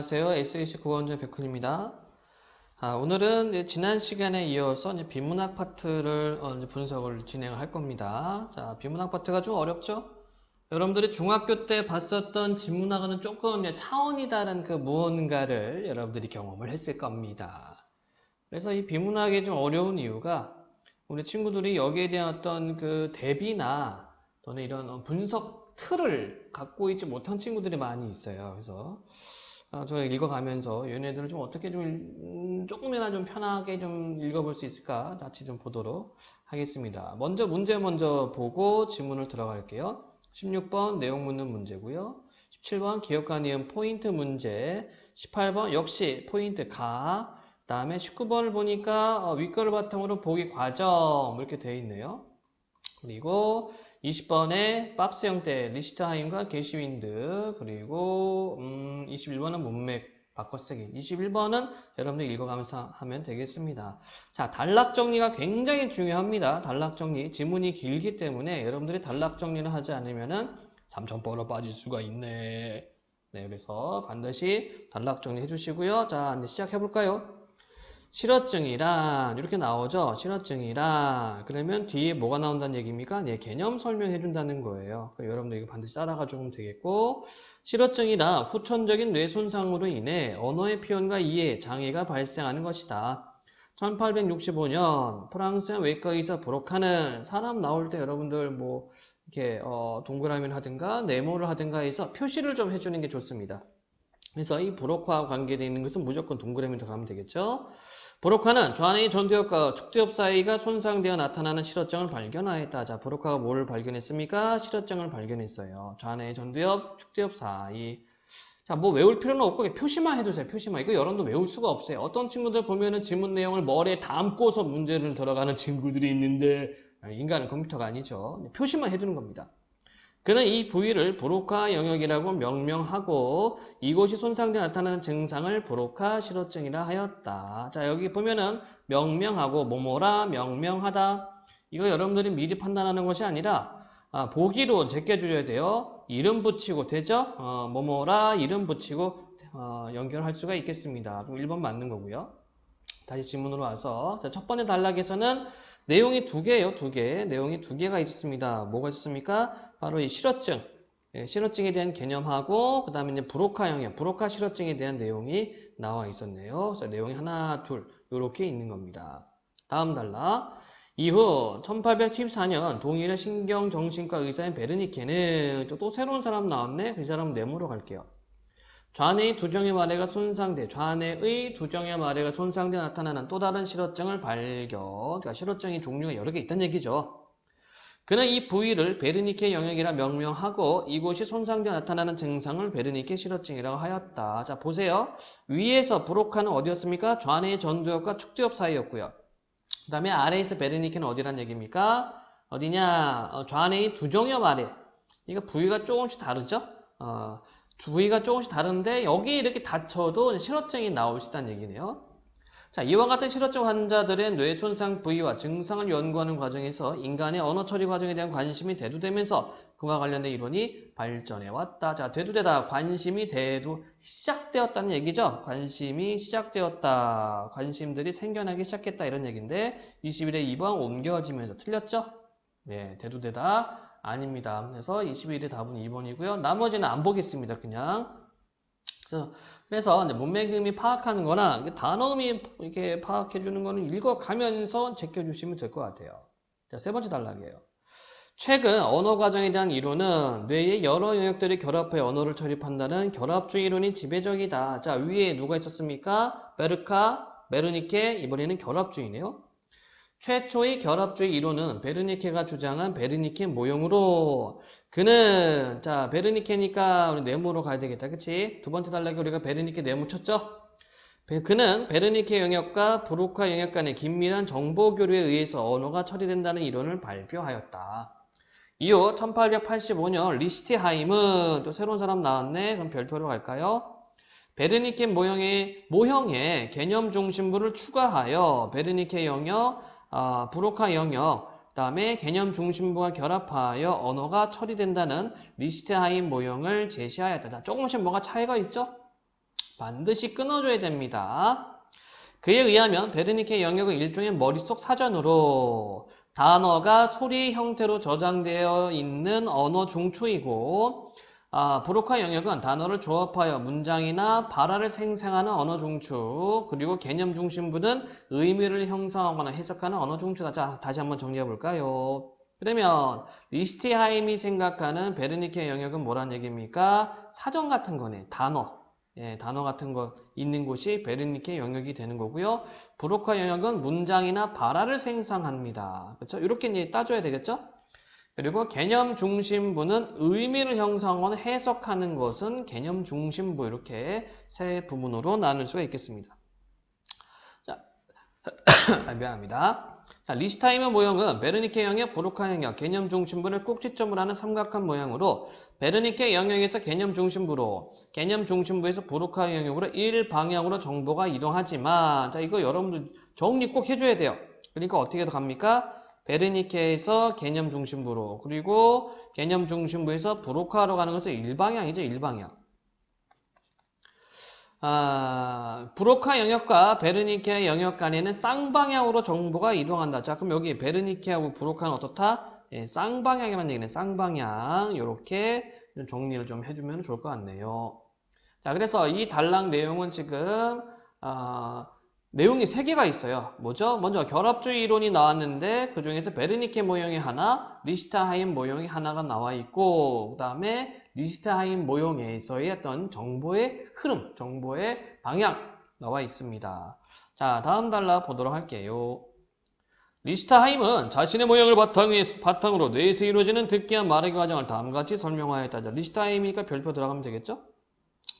안녕하세요. SAC 국어원장 백훈입니다. 오늘은 이제 지난 시간에 이어서 이제 비문학 파트를 이제 분석을 진행을 할 겁니다. 자, 비문학 파트가 좀 어렵죠? 여러분들이 중학교 때 봤었던 지문학과는 조금 이제 차원이 다른 그 무언가를 여러분들이 경험을 했을 겁니다. 그래서 이 비문학이 좀 어려운 이유가 우리 친구들이 여기에 대한 어떤 그 대비나 또는 이런 분석 틀을 갖고 있지 못한 친구들이 많이 있어요. 그래서 저는 읽어가면서 얘네들을 좀 어떻게 좀 조금이나 좀 편하게 좀 읽어볼 수 있을까 같이 좀 보도록 하겠습니다. 먼저 문제 먼저 보고 지문을 들어갈게요. 16번 내용 묻는 문제고요. 17번 기억과 니은 포인트 문제, 18번 역시 포인트 가, 다음에 19번을 보니까 윗글을 바탕으로 보기 과정 이렇게 되어 있네요. 그리고 20번에 박스 형태 리시트하임과 게시윈드, 그리고 21번은 문맥 바꿔쓰기, 21번은 여러분들 읽어가면서 하면 되겠습니다. 자, 단락 정리가 굉장히 중요합니다. 단락 정리, 지문이 길기 때문에 여러분들이 단락 정리를 하지 않으면은 삼천포로 빠질 수가 있네. 네, 그래서 반드시 단락 정리 해주시고요. 자, 이제 시작해볼까요? 실어증이란 이렇게 나오죠. 실어증이란 그러면 뒤에 뭐가 나온다는 얘기입니까? 네, 개념 설명해 준다는 거예요. 여러분들 이거 반드시 따라가 주면 되겠고, 실어증이란 후천적인 뇌 손상으로 인해 언어의 표현과 이해 장애가 발생하는 것이다. 1865년 프랑스의 외과 의사 브로카는 사람 나올 때 여러분들 뭐 이렇게 동그라미를 하든가 네모를 하든가 해서 표시를 좀 해주는 게 좋습니다. 그래서 이 브로카와 관계되어 있는 것은 무조건 동그라미로 가면 되겠죠. 브로카는 좌뇌의 전두엽과 축두엽 사이가 손상되어 나타나는 실어증을 발견하였다. 자, 브로카가 뭘 발견했습니까? 실어증을 발견했어요. 좌뇌의 전두엽, 축두엽 사이. 자, 뭐 외울 필요는 없고 표시만 해두세요. 표시만. 이거 여러분도 외울 수가 없어요. 어떤 친구들 보면은 지문 내용을 머리에 담고서 문제를 들어가는 친구들이 있는데 인간은 컴퓨터가 아니죠. 표시만 해두는 겁니다. 그는 이 부위를 브로카 영역이라고 명명하고 이곳이 손상돼 나타나는 증상을 브로카 실어증이라 하였다. 자, 여기 보면은 명명하고 뭐뭐라 명명하다. 이거 여러분들이 미리 판단하는 것이 아니라 보기로 제껴줘야 돼요. 이름 붙이고 되죠? 뭐뭐라 이름 붙이고 연결할 수가 있겠습니다. 그럼 1번 맞는 거고요. 다시 지문으로 와서 자, 첫 번째 단락에서는 내용이 두 개예요. 두 개. 내용이 두 개가 있습니다. 뭐가 있습니까? 바로 이 실어증. 실어증에 대한 개념하고 그 다음에 이제 브로카 영역, 브로카 실어증에 대한 내용이 나와 있었네요. 그래서 내용이 하나, 둘 이렇게 있는 겁니다. 다음 단락. 이후 1874년 동일의 신경정신과 의사인 베르니케는 또 새로운 사람 나왔네. 그 사람 네모로 갈게요. 좌뇌의 두정의 마레가 손상돼, 좌뇌의 두정의 마레가 손상돼 나타나는 또 다른 실어증을 발견. 그러니까 실어증의 종류가 여러 개 있다는 얘기죠. 그는 이 부위를 베르니케 영역이라 명명하고 이곳이 손상돼 나타나는 증상을 베르니케 실어증이라고 하였다. 자, 보세요. 위에서 브로카는 어디였습니까? 좌뇌의 전두엽과 축두엽 사이였고요. 그 다음에 아래에서 베르니케는 어디란 얘기입니까? 어디냐? 좌뇌의 두정엽 아래. 이거 부위가 조금씩 다르죠? 부위가 조금씩 다른데 여기 이렇게 다쳐도 실어증이 나올 수 있다는 얘기네요. 자, 이와 같은 실어증 환자들의 뇌 손상 부위와 증상을 연구하는 과정에서 인간의 언어 처리 과정에 대한 관심이 대두되면서 그와 관련된 이론이 발전해 왔다. 자, 대두되다 관심이 시작되었다는 얘기죠. 관심이 시작되었다. 관심들이 생겨나기 시작했다 이런 얘기인데 21에 2번 옮겨지면서 틀렸죠? 네, 대두되다 아닙니다. 그래서 21의 답은 2번이고요. 나머지는 안 보겠습니다. 그냥. 그래서 문맥음이 파악하는 거나 단어음이 이렇게 파악해 주는 거는 읽어가면서 제껴주시면 될 것 같아요. 자, 세 번째 단락이에요. 최근 언어 과정에 대한 이론은 뇌의 여러 영역들이 결합하여 언어를 처리한다는 결합주의 이론이 지배적이다. 자, 위에 누가 있었습니까? 베르카, 베르니케, 이번에는 결합주의네요. 최초의 결합주의 이론은 베르니케가 주장한 베르니케 모형으로 그는 자 베르니케니까 우리 네모로 가야 되겠다. 그치? 두 번째 단락에 우리가 베르니케 네모 쳤죠? 그는 베르니케 영역과 브로카 영역 간의 긴밀한 정보 교류에 의해서 언어가 처리된다는 이론을 발표하였다. 이후 1885년 리시티하임은 또 새로운 사람 나왔네. 그럼 별표로 갈까요? 베르니케 모형에 개념 중심부를 추가하여 베르니케 영역 브로카 영역, 그 다음에 개념 중심부가 결합하여 언어가 처리된다는 리시트하임 모형을 제시하였다. 조금씩 뭔가 차이가 있죠? 반드시 끊어줘야 됩니다. 그에 의하면 베르니케 영역은 일종의 머릿속 사전으로 단어가 소리 형태로 저장되어 있는 언어 중추이고 브로카 영역은 단어를 조합하여 문장이나 발화를 생성하는 언어 중추, 그리고 개념 중심부는 의미를 형성하거나 해석하는 언어 중추다. 자, 다시 한번 정리해 볼까요? 그러면 리스티하임이 생각하는 베르니케 영역은 뭐란 얘기입니까? 사전 같은 거네. 단어. 예, 단어 같은 거 있는 곳이 베르니케 영역이 되는 거고요. 브로카 영역은 문장이나 발화를 생성합니다. 그렇죠? 이렇게 이제 따져야 되겠죠? 그리고 개념 중심부는 의미를 형성하거나 해석하는 것은 개념 중심부, 이렇게 세 부분으로 나눌 수가 있겠습니다. 자, 미안합니다. 자, 리스타임의 모형은 베르니케 영역, 브로카 영역, 개념 중심부를 꼭지점으로 하는 삼각형 모양으로 베르니케 영역에서 개념 중심부로, 개념 중심부에서 브로카 영역으로 일방향으로 정보가 이동하지만, 자, 이거 여러분들 정리 꼭 해줘야 돼요. 그러니까 어떻게 갑니까? 베르니케에서 개념 중심부로, 그리고 개념 중심부에서 브로카로 가는 것은 일방향이죠, 일방향. 브로카 영역과 베르니케 영역 간에는 쌍방향으로 정보가 이동한다. 자, 그럼 여기 베르니케하고 브로카는 어떻다? 예, 쌍방향이라는 얘기네. 쌍방향. 이렇게 정리를 좀 해주면 좋을 것 같네요. 자, 그래서 이 단락 내용은 지금 내용이 3개가 있어요. 뭐죠? 먼저 결합주의 이론이 나왔는데 그 중에서 베르니케 모형이 하나, 리스트하임 모형이 하나가 나와 있고, 그 다음에 리스트하임 모형에서의 어떤 정보의 흐름, 정보의 방향 나와 있습니다. 자, 다음 단락 보도록 할게요. 리스트하임은 자신의 모형을 바탕으로 뇌에서 이루어지는 듣기와 말하기 과정을 다음과 같이 설명하였다. 리스트하임이니까 별표 들어가면 되겠죠?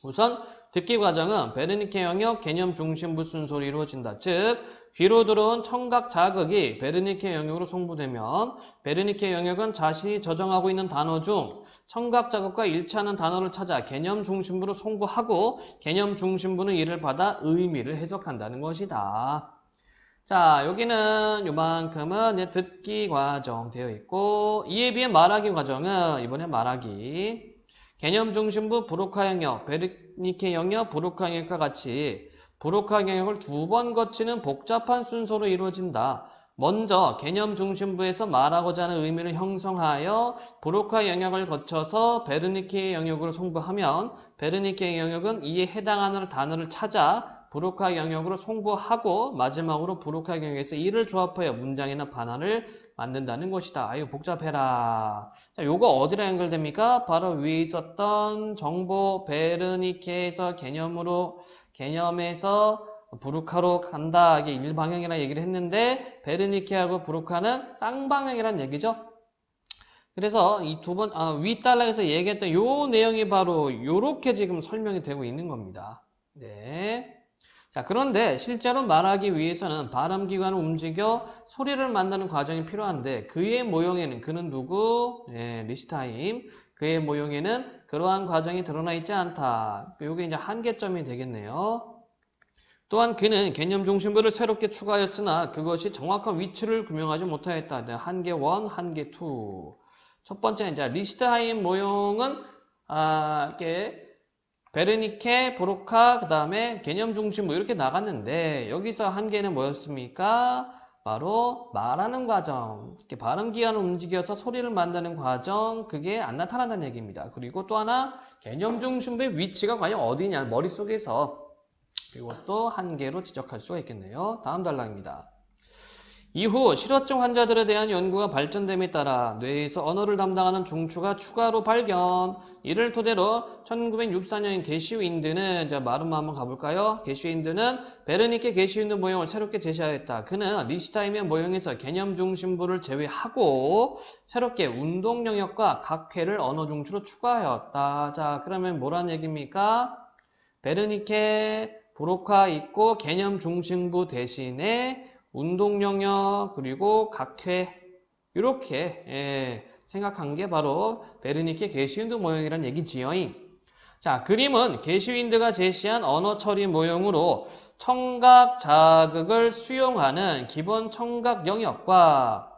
우선 듣기 과정은 베르니케 영역 개념 중심부 순서로 이루어진다. 즉, 귀로 들어온 청각 자극이 베르니케 영역으로 송부되면 베르니케 영역은 자신이 저장하고 있는 단어 중 청각 자극과 일치하는 단어를 찾아 개념 중심부로 송부하고 개념 중심부는 이를 받아 의미를 해석한다는 것이다. 자, 여기는 요만큼은 듣기 과정 되어 있고, 이에 비해 말하기 과정은 이번에 말하기. 개념 중심부 브로카 영역, 베르니케 영역, 브로카 영역과 같이 브로카 영역을 2번 거치는 복잡한 순서로 이루어진다. 먼저 개념 중심부에서 말하고자 하는 의미를 형성하여 브로카 영역을 거쳐서 베르니케 영역으로 송부하면 베르니케 영역은 이에 해당하는 단어를 찾아 브로카 영역으로 송부하고 마지막으로 브로카 영역에서 이를 조합하여 문장이나 반화를 만든다는 것이다. 아유 복잡해라. 자, 요거 어디랑 연결됩니까? 바로 위에 있었던 정보 베르니케에서 개념에서 브로카로 간다. 이게 일방향이라는 얘기를 했는데 베르니케하고 브로카는 쌍방향이라는 얘기죠. 그래서 이 위 단락에서 얘기했던 요 내용이 바로 요렇게 지금 설명이 되고 있는 겁니다. 네. 자, 그런데 실제로 말하기 위해서는 발음기관을 움직여 소리를 만드는 과정이 필요한데 그의 모형에는 그는 누구? 예, 리스타임. 그의 모형에는 그러한 과정이 드러나 있지 않다. 이게 이제 한계점이 되겠네요. 또한 그는 개념 중심부를 새롭게 추가하였으나 그것이 정확한 위치를 규명하지 못하였다. 한계 1, 한계 2. 첫 번째 이제 리스트하임 모형은 이렇게 베르니케, 브로카, 그 다음에 개념 중심부 이렇게 나갔는데 여기서 한계는 뭐였습니까? 바로 말하는 과정, 이렇게 발음 기관을 움직여서 소리를 만드는 과정, 그게 안 나타난다는 얘기입니다. 그리고 또 하나 개념 중심부의 위치가 과연 어디냐, 머릿속에서. 이것도 한계로 지적할 수가 있겠네요. 다음 단락입니다. 이후 실어증 환자들에 대한 연구가 발전됨에 따라 뇌에서 언어를 담당하는 중추가 추가로 발견. 이를 토대로 1964년 게시윈드는 마름마 한번 가볼까요? 게시윈드는 베르니케 게시윈드 모형을 새롭게 제시하였다. 그는 리스타임의 모형에서 개념 중심부를 제외하고 새롭게 운동 영역과 각회를 언어 중추로 추가하였다. 자, 그러면 뭐라는 얘기입니까? 베르니케, 브로카 있고 개념 중심부 대신에 운동 영역 그리고 각회 이렇게 생각한 게 바로 베르니케 게시윈드 모형이란 얘기지요. 자, 그림은 게시윈드가 제시한 언어 처리 모형으로 청각 자극을 수용하는 기본 청각 영역과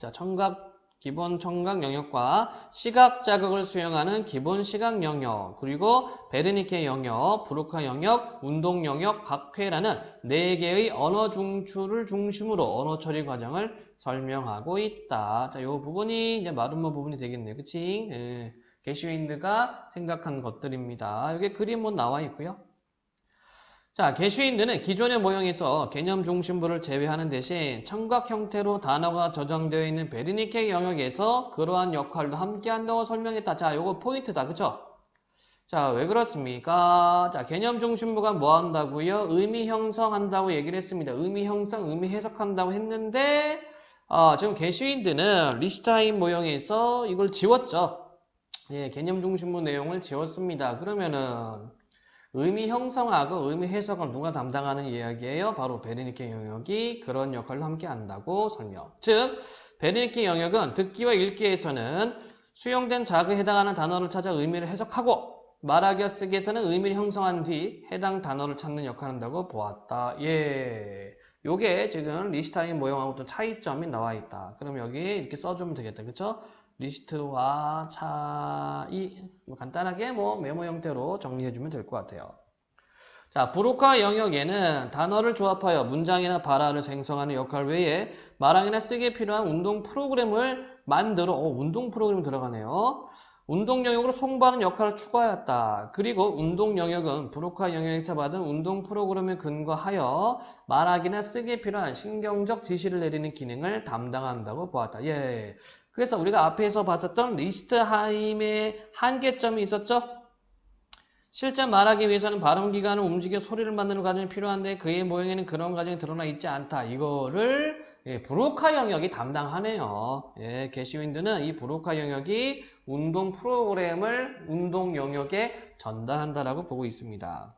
자, 청각 기본 청각 영역과 시각 자극을 수행하는 기본 시각 영역, 그리고 베르니케 영역, 브로카 영역, 운동 영역, 각회라는 4개의 언어 중추를 중심으로 언어 처리 과정을 설명하고 있다. 자, 요 부분이 이제 마름모 부분이 되겠네요. 그치? 예. 게슈윈드가 생각한 것들입니다. 여기 그림 뭐 나와 있고요. 자, 게슈윈드는 기존의 모형에서 개념 중심부를 제외하는 대신 청각 형태로 단어가 저장되어 있는 베르니케 영역에서 그러한 역할도 함께 한다고 설명했다. 자, 요거 포인트다. 그쵸? 자, 왜 그렇습니까? 자, 개념 중심부가 뭐 한다고요? 의미 형성한다고 얘기를 했습니다. 의미 형성, 의미 해석한다고 했는데, 지금 게슈윈드는 리슈타인 모형에서 이걸 지웠죠. 예, 개념 중심부 내용을 지웠습니다. 그러면은, 의미 형성하고 의미 해석을 누가 담당하는 이야기예요? 바로 베르니케 영역이 그런 역할을 함께 한다고 설명. 즉, 베르니케 영역은 듣기와 읽기에서는 수용된 자극에 해당하는 단어를 찾아 의미를 해석하고 말하기와 쓰기에서는 의미를 형성한 뒤 해당 단어를 찾는 역할을 한다고 보았다. 예. 요게 지금 리슈타인 모형하고 좀 차이점이 나와 있다. 그럼 여기 이렇게 써주면 되겠다. 그쵸? 리스트와 차이, 간단하게 메모 형태로 정리해주면 될 것 같아요. 자, 브로카 영역에는 단어를 조합하여 문장이나 발화를 생성하는 역할 외에 말하기나 쓰기에 필요한 운동 프로그램을 만들어, 운동 프로그램 들어가네요. 운동 영역으로 송부하는 역할을 추가하였다. 그리고 운동 영역은 브로카 영역에서 받은 운동 프로그램을 근거하여 말하기나 쓰기에 필요한 신경적 지시를 내리는 기능을 담당한다고 보았다. 예. 그래서 우리가 앞에서 봤었던 리슈타인의 한계점이 있었죠? 실제 말하기 위해서는 발음기관을 움직여 소리를 만드는 과정이 필요한데 그의 모형에는 그런 과정이 드러나 있지 않다. 이거를 브로카 영역이 담당하네요. 예, 게시윈드는 이 브로카 영역이 운동 프로그램을 운동 영역에 전달한다라고 보고 있습니다.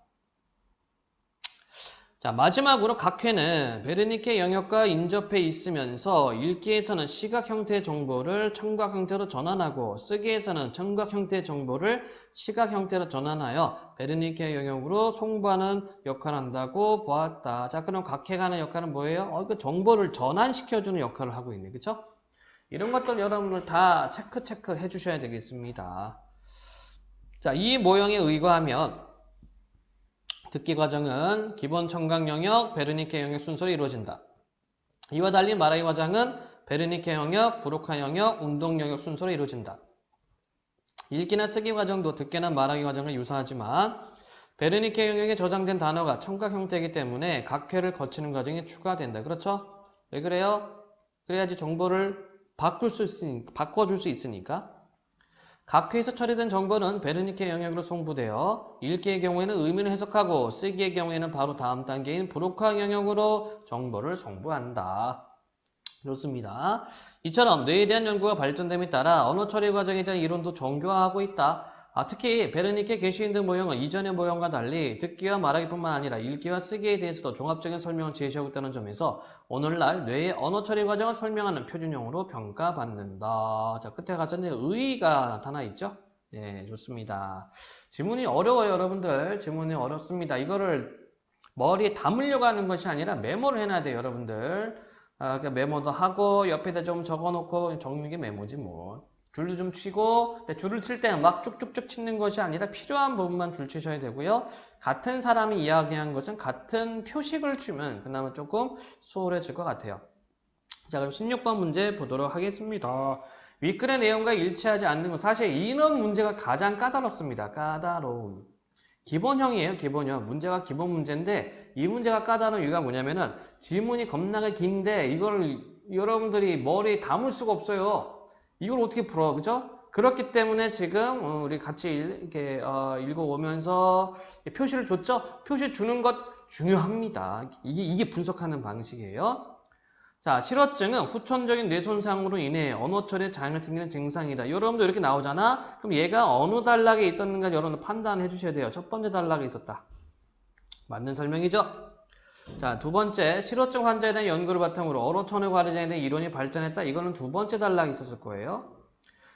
자, 마지막으로 각회는 베르니케 영역과 인접해 있으면서 읽기에서는 시각 형태의 정보를 청각 형태로 전환하고 쓰기에서는 청각 형태의 정보를 시각 형태로 전환하여 베르니케 영역으로 송부하는 역할을 한다고 보았다. 자, 그럼 각회가 하는 역할은 뭐예요? 그 정보를 전환시켜주는 역할을 하고 있네. 그쵸? 이런 것들 여러분들 다 체크 해주셔야 되겠습니다. 자, 이 모형에 의거하면 듣기 과정은 기본 청각 영역, 베르니케 영역 순서로 이루어진다. 이와 달리 말하기 과정은 베르니케 영역, 브로카 영역, 운동 영역 순서로 이루어진다. 읽기나 쓰기 과정도 듣기나 말하기 과정과 유사하지만 베르니케 영역에 저장된 단어가 청각 형태이기 때문에 각 회를 거치는 과정이 추가된다. 그렇죠? 왜 그래요? 그래야지 정보를 바꿔줄 수 있으니까. 각 회에서 처리된 정보는 베르니케 영역으로 송부되어 읽기의 경우에는 의미를 해석하고 쓰기의 경우에는 바로 다음 단계인 브로카 영역으로 정보를 송부한다. 좋습니다. 이처럼 뇌에 대한 연구가 발전됨에 따라 언어 처리 과정에 대한 이론도 정교화하고 있다. 특히 베르니케 게슈윈드 모형은 이전의 모형과 달리 듣기와 말하기뿐만 아니라 읽기와 쓰기에 대해서도 종합적인 설명을 제시하고 있다는 점에서 오늘날 뇌의 언어 처리 과정을 설명하는 표준형으로 평가받는다. 자, 끝에 가서 이제 의의가 나타나 있죠? 네, 좋습니다. 지문이 어려워요, 여러분들. 지문이 어렵습니다. 이거를 머리에 담으려고 하는 것이 아니라 메모를 해놔야 돼요, 여러분들. 그러니까 메모도 하고 옆에다 좀 적어놓고 적는 게 메모지 뭐. 줄도 좀 치고 줄을 칠 때는 막 쭉쭉쭉 치는 것이 아니라 필요한 부분만 줄 치셔야 되고요. 같은 사람이 이야기한 것은 같은 표식을 주면 그나마 조금 수월해질 것 같아요. 자, 그럼 16번 문제 보도록 하겠습니다. 윗글의 내용과 일치하지 않는 건 사실 이런 문제가 가장 까다롭습니다. 까다로움. 기본형이에요, 기본형. 문제가 기본 문제인데 이 문제가 까다로운 이유가 뭐냐면은 지문이 겁나게 긴데 이걸 여러분들이 머리에 담을 수가 없어요. 이걸 어떻게 풀어, 그죠? 그렇기 때문에 지금 우리 같이 이렇게 읽어오면서 표시를 줬죠? 표시 주는 것 중요합니다. 이게 분석하는 방식이에요. 자, 실어증은 후천적인 뇌손상으로 인해 언어 처리에 장애가 생기는 증상이다. 여러분도 이렇게 나오잖아? 그럼 얘가 어느 단락에 있었는가 여러분들 판단해 주셔야 돼요. 첫 번째 단락에 있었다. 맞는 설명이죠? 자, 두 번째, 실어증 환자에 대한 연구를 바탕으로 언어 처리 과정에 대한 이론이 발전했다. 이거는 두 번째 단락에 있었을 거예요.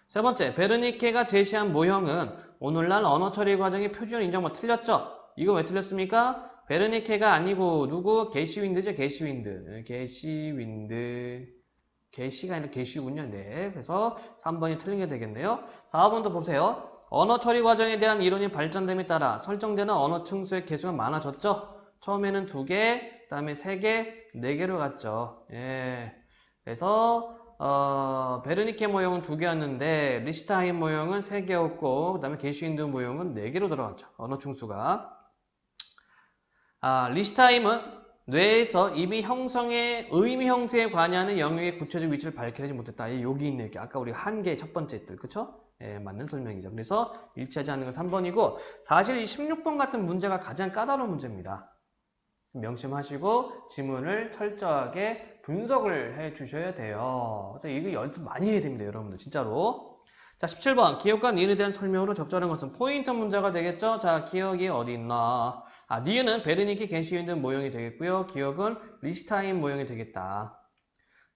세 번째, 베르니케가 제시한 모형은 오늘날 언어 처리 과정의 표준 인정만 틀렸죠? 이거 왜 틀렸습니까? 베르니케가 아니고 누구? 게시윈드죠, 게시윈드. 개시가 아니라 개시군요. 네. 그래서 3번이 틀린 게 되겠네요. 4번도 보세요. 언어 처리 과정에 대한 이론이 발전됨에 따라 설정되는 언어 층수의 개수가 많아졌죠. 처음에는 2개, 그다음에 3개, 4개로 갔죠. 예. 그래서 베르니케 모형은 2개였는데 리시타인 모형은 3개였고 그다음에 게슈윈드 모형은 4개로 들어갔죠. 언어 층수가. 리시타임은 뇌에서 이미 형성의 의미 형성에 관여하는 영역의 구체적 위치를 밝히지 못했다. 여기 있네. 아까 우리가 한계 첫 번째 뜻, 그쵸? 예, 맞는 설명이죠. 그래서 일치하지 않는 건 3번이고 사실 이 16번 같은 문제가 가장 까다로운 문제입니다. 명심하시고 지문을 철저하게 분석을 해 주셔야 돼요. 그래서 이거 연습 많이 해야 됩니다, 여러분들. 진짜로. 자, 17번. 기억과 니은에 대한 설명으로 적절한 것은 포인트 문제가 되겠죠? 자, 기억이 어디 있나? 니은은 베르니케 게슈윈드 모형이 되겠고요. 기억은 리시타인 모형이 되겠다.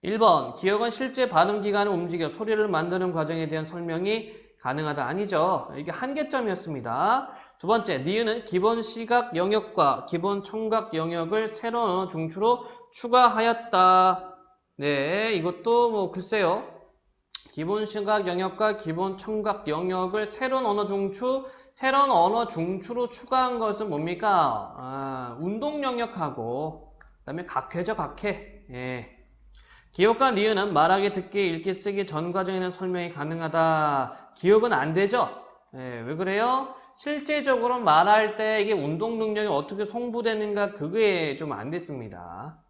1번. 기억은 실제 발음 기관을 움직여 소리를 만드는 과정에 대한 설명이 가능하다. 아니죠. 이게 한계점이었습니다. 두 번째, 니은은 기본 시각 영역과 기본 청각 영역을 새로운 언어 중추로 추가하였다. 네, 이것도 뭐 글쎄요. 기본 시각 영역과 기본 청각 영역을 새로운 언어 중추로 추가한 것은 뭡니까? 운동 영역하고 그다음에 각회죠, 각회. 예. 기억과 니은은 말하기, 듣기, 읽기, 쓰기 전 과정에는 설명이 가능하다. 기억은 안 되죠? 예, 왜 그래요? 실제적으로 말할 때 이게 운동 능력이 어떻게 송부되는가 그게 좀 안 됐습니다.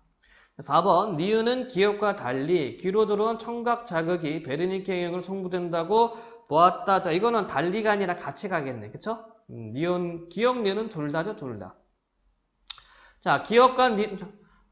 4번 니은은 기억과 달리 귀로 들어온 청각 자극이 베르니케 영역을 송부된다고 보았다. 자, 이거는 달리가 아니라 같이 가겠네. 그쵸? 니은, 기억, 니은은 둘 다죠, 둘 다. 자, 기억과 니은,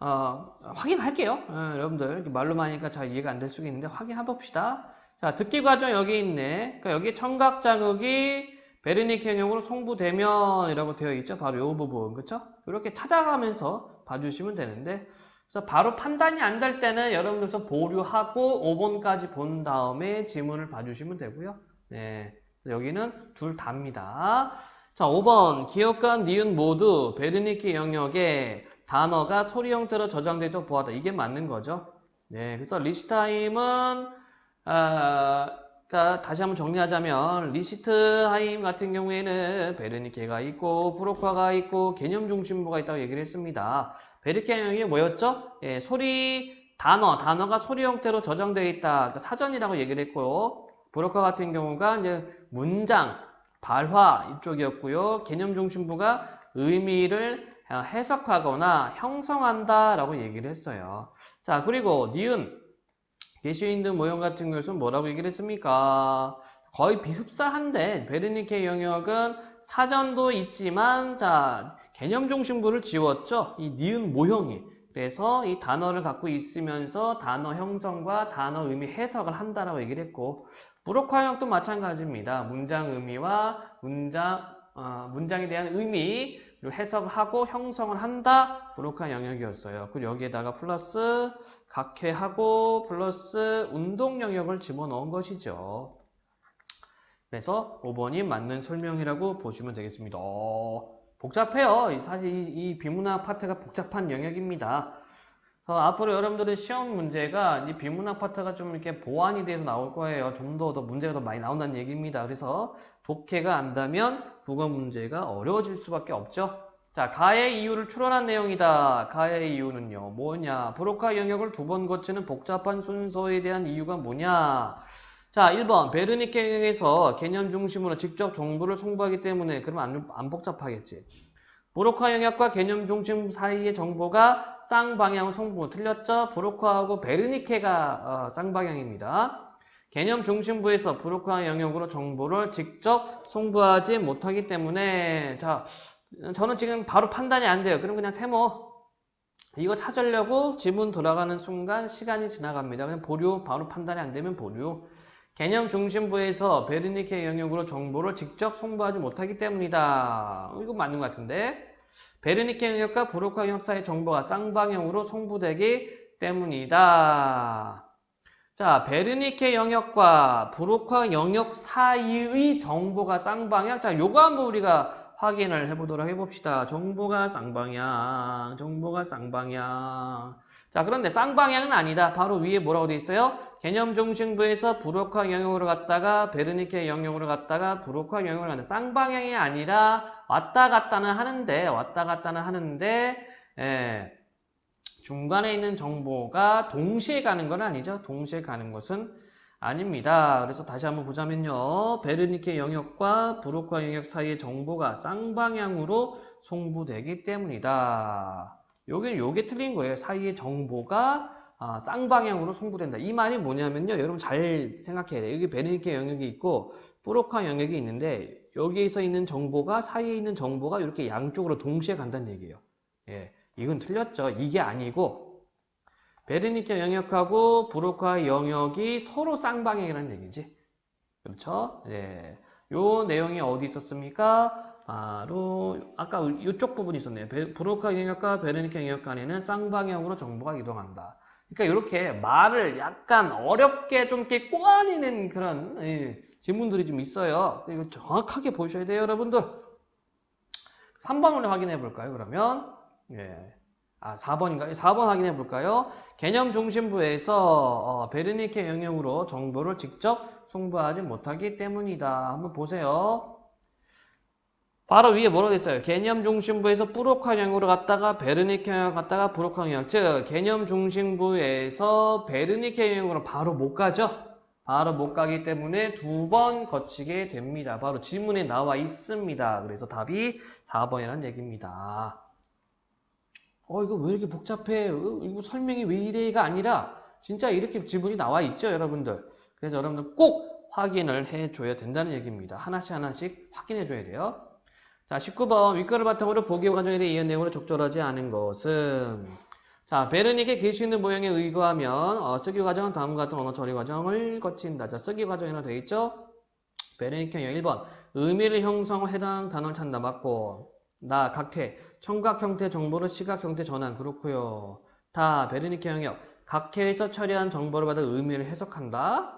확인할게요. 여러분들 말로만 하니까 잘 이해가 안 될 수가 있는데 확인해 봅시다. 자, 듣기 과정 여기 있네. 그러니까 여기 청각 자극이 베르니케 영역으로 송부되면 이라고 되어 있죠. 바로 이 부분. 그쵸? 이렇게 찾아가면서 봐주시면 되는데 그래서 바로 판단이 안 될 때는 여러분들서 보류하고 5번까지 본 다음에 지문을 봐주시면 되고요. 네, 여기는 둘 다입니다. 자, 5번 기억과 니은 모두 베르니케 영역에 단어가 소리 형태로 저장되도록 보았다. 이게 맞는 거죠. 네, 그래서 리시타임은 그러니까 다시 한번 정리하자면 리시트하임 같은 경우에는 베르니케가 있고 브로카가 있고 개념 중심부가 있다고 얘기를 했습니다. 베르니케 영역이 뭐였죠? 예, 소리 단어가 소리 형태로 저장되어 있다. 그러니까 사전이라고 얘기를 했고요. 브로카 같은 경우가 이제 문장, 발화 이쪽이었고요. 개념 중심부가 의미를 해석하거나 형성한다라고 얘기를 했어요. 자, 그리고 니은 게슈윈드 모형 같은 것은 뭐라고 얘기를 했습니까? 거의 비흡사한데 베르니케 영역은 사전도 있지만 자 개념 중심부를 지웠죠. 이 니은 모형이. 그래서 이 단어를 갖고 있으면서 단어 형성과 단어 의미 해석을 한다라고 얘기를 했고 브로카 영역도 마찬가지입니다. 문장 의미와 문장에 대한 의미 해석을 하고 형성을 한다. 브로카 영역이었어요. 그리고 여기에다가 플러스 각회하고 플러스 운동 영역을 집어넣은 것이죠. 그래서 5번이 맞는 설명이라고 보시면 되겠습니다. 복잡해요. 사실 이 비문학 파트가 복잡한 영역입니다. 그래서 앞으로 여러분들은 시험 문제가 이 비문학 파트가 좀 이렇게 보완이 돼서 나올 거예요. 좀 더 문제가 더 많이 나온다는 얘기입니다. 그래서 독해가 안다면 국어 문제가 어려워질 수밖에 없죠. 자, 가의 이유를 추론한 내용이다. 가의 이유는요. 뭐냐? 브로카 영역을 2번 거치는 복잡한 순서에 대한 이유가 뭐냐? 자, 1번. 베르니케 영역에서 개념 중심으로 직접 정보를 송부하기 때문에 그러면 안 복잡하겠지. 브로카 영역과 개념 중심 사이의 정보가 쌍방향으로 송부. 틀렸죠? 브로카하고 베르니케가 쌍방향입니다. 개념 중심부에서 브로카 영역으로 정보를 직접 송부하지 못하기 때문에 자, 저는 지금 바로 판단이 안 돼요. 그럼 그냥 세모. 이거 찾으려고 지문 돌아가는 순간 시간이 지나갑니다. 그냥 보류, 바로 판단이 안 되면 보류. 개념 중심부에서 베르니케 영역으로 정보를 직접 송부하지 못하기 때문이다. 이거 맞는 것 같은데. 베르니케 영역과 브로카 영역 사이의 정보가 쌍방향으로 송부되기 때문이다. 자, 베르니케 영역과 브로카 영역 사이의 정보가 쌍방향. 자, 요거 한번 우리가 확인을 해보도록 해봅시다. 정보가 쌍방향. 자, 자, 그런데 쌍방향은 아니다. 바로 위에 뭐라고 돼 있어요? 개념 중심부에서 브로카 영역으로 갔다가 베르니케 영역으로 갔다가 브로카 영역으로 간다. 쌍방향이 아니라 왔다 갔다는 하는데 예, 중간에 있는 정보가 동시에 가는 건 아니죠. 동시에 가는 것은 아닙니다. 그래서 다시 한번 보자면요. 베르니케 영역과 브로카 영역 사이의 정보가 쌍방향으로 송부되기 때문이다. 요게 틀린 거예요. 사이의 정보가 쌍방향으로 송부된다. 이 말이 뭐냐면요. 여러분 잘 생각해야 돼요. 여기 베르니케 영역이 있고 브로카 영역이 있는데 여기에서 있는 정보가 사이에 있는 정보가 이렇게 양쪽으로 동시에 간다는 얘기예요. 예, 이건 틀렸죠. 이게 아니고 베르니케 영역하고 브로카 영역이 서로 쌍방향이라는 얘기지. 그렇죠? 예. 요 내용이 어디 있었습니까? 바로 아까 이쪽 부분이 있었네요. 브로카 영역과 베르니케 영역 간에는 쌍방향으로 정보가 이동한다. 그러니까 이렇게 말을 약간 어렵게 좀 이렇게 꼬아내는 그런 지문들이 좀 있어요. 이거 정확하게 보셔야 돼요, 여러분들. 3번으로 확인해 볼까요, 그러면? 예. 4번인가요? 4번 확인해 볼까요? 개념 중심부에서 베르니케 영역으로 정보를 직접 송부하지 못하기 때문이다. 한번 보세요. 바로 위에 뭐라고 됐어요? 개념 중심부에서 브로카 영역으로 갔다가 베르니케 영역 갔다가 브로카 영역. 즉, 개념 중심부에서 베르니케 영역으로 바로 못 가죠? 바로 못 가기 때문에 2번 거치게 됩니다. 바로 지문에 나와 있습니다. 그래서 답이 4번이라는 얘기입니다. 이거 왜 이렇게 복잡해? 이거 설명이 왜 이래가 아니라 진짜 이렇게 지문이 나와 있죠, 여러분들. 그래서 여러분들 꼭 확인을 해줘야 된다는 얘기입니다. 하나씩 확인해줘야 돼요. 자, 19번 윗글을 바탕으로 보기 과정에 대해 이해 내용으로 적절하지 않은 것은 자, 베르니케 게시는 모형에 의거하면 쓰기 과정은 다음과 같은 언어 처리 과정을 거친다. 자, 쓰기 과정이라고 되어 있죠? 베르니케 영역 1번 의미를 형성한 해당 단어를 찾는다. 맞고 각회 청각 형태 정보를 시각 형태 전환. 그렇고요. 다 베르니케 영역 각회에서 처리한 정보를 받아 의미를 해석한다.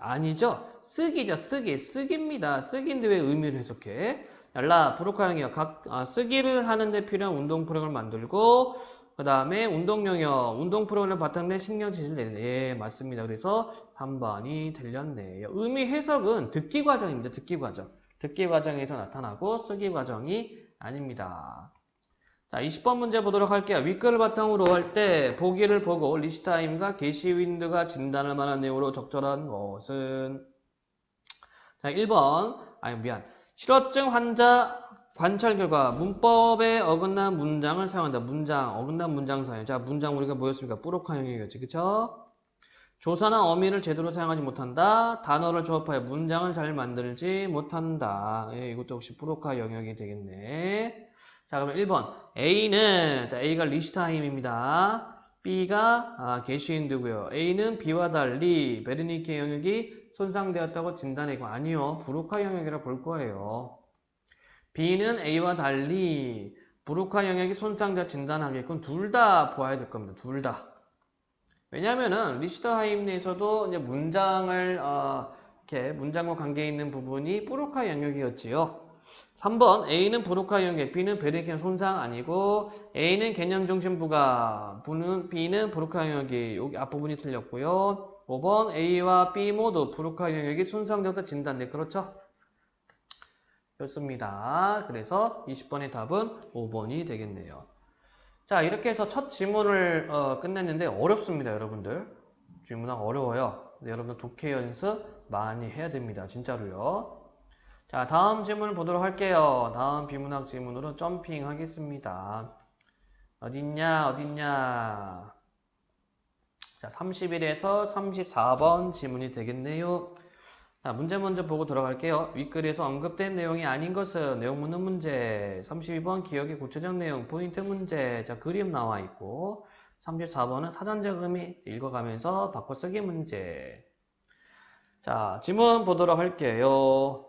아니죠. 쓰기죠. 쓰기입니다. 쓰기인데 왜 의미를 해석해? 라 브로카 영역 쓰기를 하는데 필요한 운동 프로그램을 만들고 그 다음에 운동 영역 운동 프로그램을 바탕에 신경 지시를 내리네. 예, 맞습니다. 그래서 3번이 틀렸네요. 의미 해석은 듣기 과정입니다. 듣기 과정. 듣기 과정에서 나타나고 쓰기 과정이 아닙니다. 자, 20번 문제 보도록 할게요. 윗글을 바탕으로 할 때 보기를 보고 리시타임과 게시 윈드가 진단할 만한 내용으로 적절한 것은 자, 1번 실어증 환자 관찰 결과 문법에 어긋난 문장을 사용한다. 어긋난 문장 사용. 자, 문장 우리가 뭐였습니까? 브로카 영역이었지. 그쵸? 조사나 어미를 제대로 사용하지 못한다. 단어를 조합하여 문장을 잘 만들지 못한다. 예, 이것도 역시 브로카 영역이 되겠네. 자, 그럼 1번. A가 리시타임입니다. B가 게시윈드고요. A는 B와 달리 베르니케 영역이 손상되었다고 진단했고 아니요. 브로카 영역이라 볼 거예요. B는 A와 달리 브로카 영역이 손상되어 진단하겠군. 둘 다 보아야 될 겁니다. 둘 다. 왜냐면은 리시타임 내에서도 이제 문장을 이렇게 문장과 관계 있는 부분이 브로카 영역이었지요. 3번 A는 브로카 영역, B는 베르니케 손상 아니고 A는 개념 중심부가 B는 브로카 영역이 여기 앞부분이 틀렸고요. 5번 A와 B 모두 브로카 영역이 손상되었다 진단돼. 그렇죠? 좋습니다. 그래서 20번의 답은 5번이 되겠네요. 자, 이렇게 해서 첫 지문을 끝냈는데 어렵습니다, 여러분들. 지문학 어려워요. 여러분들 독해 연습 많이 해야 됩니다. 진짜로요. 자, 다음 질문을 보도록 할게요. 다음 비문학 질문으로 점핑 하겠습니다. 어딨냐? 자, 31에서 34번 질문이 되겠네요. 자, 문제 먼저 보고 들어갈게요. 윗글에서 언급된 내용이 아닌 것은 내용 묻는 문제. 32번 기억의 구체적 내용, 포인트 문제. 자, 그림 나와 있고 34번은 사전 적음이 읽어가면서 바꿔쓰기 문제. 자, 질문 보도록 할게요.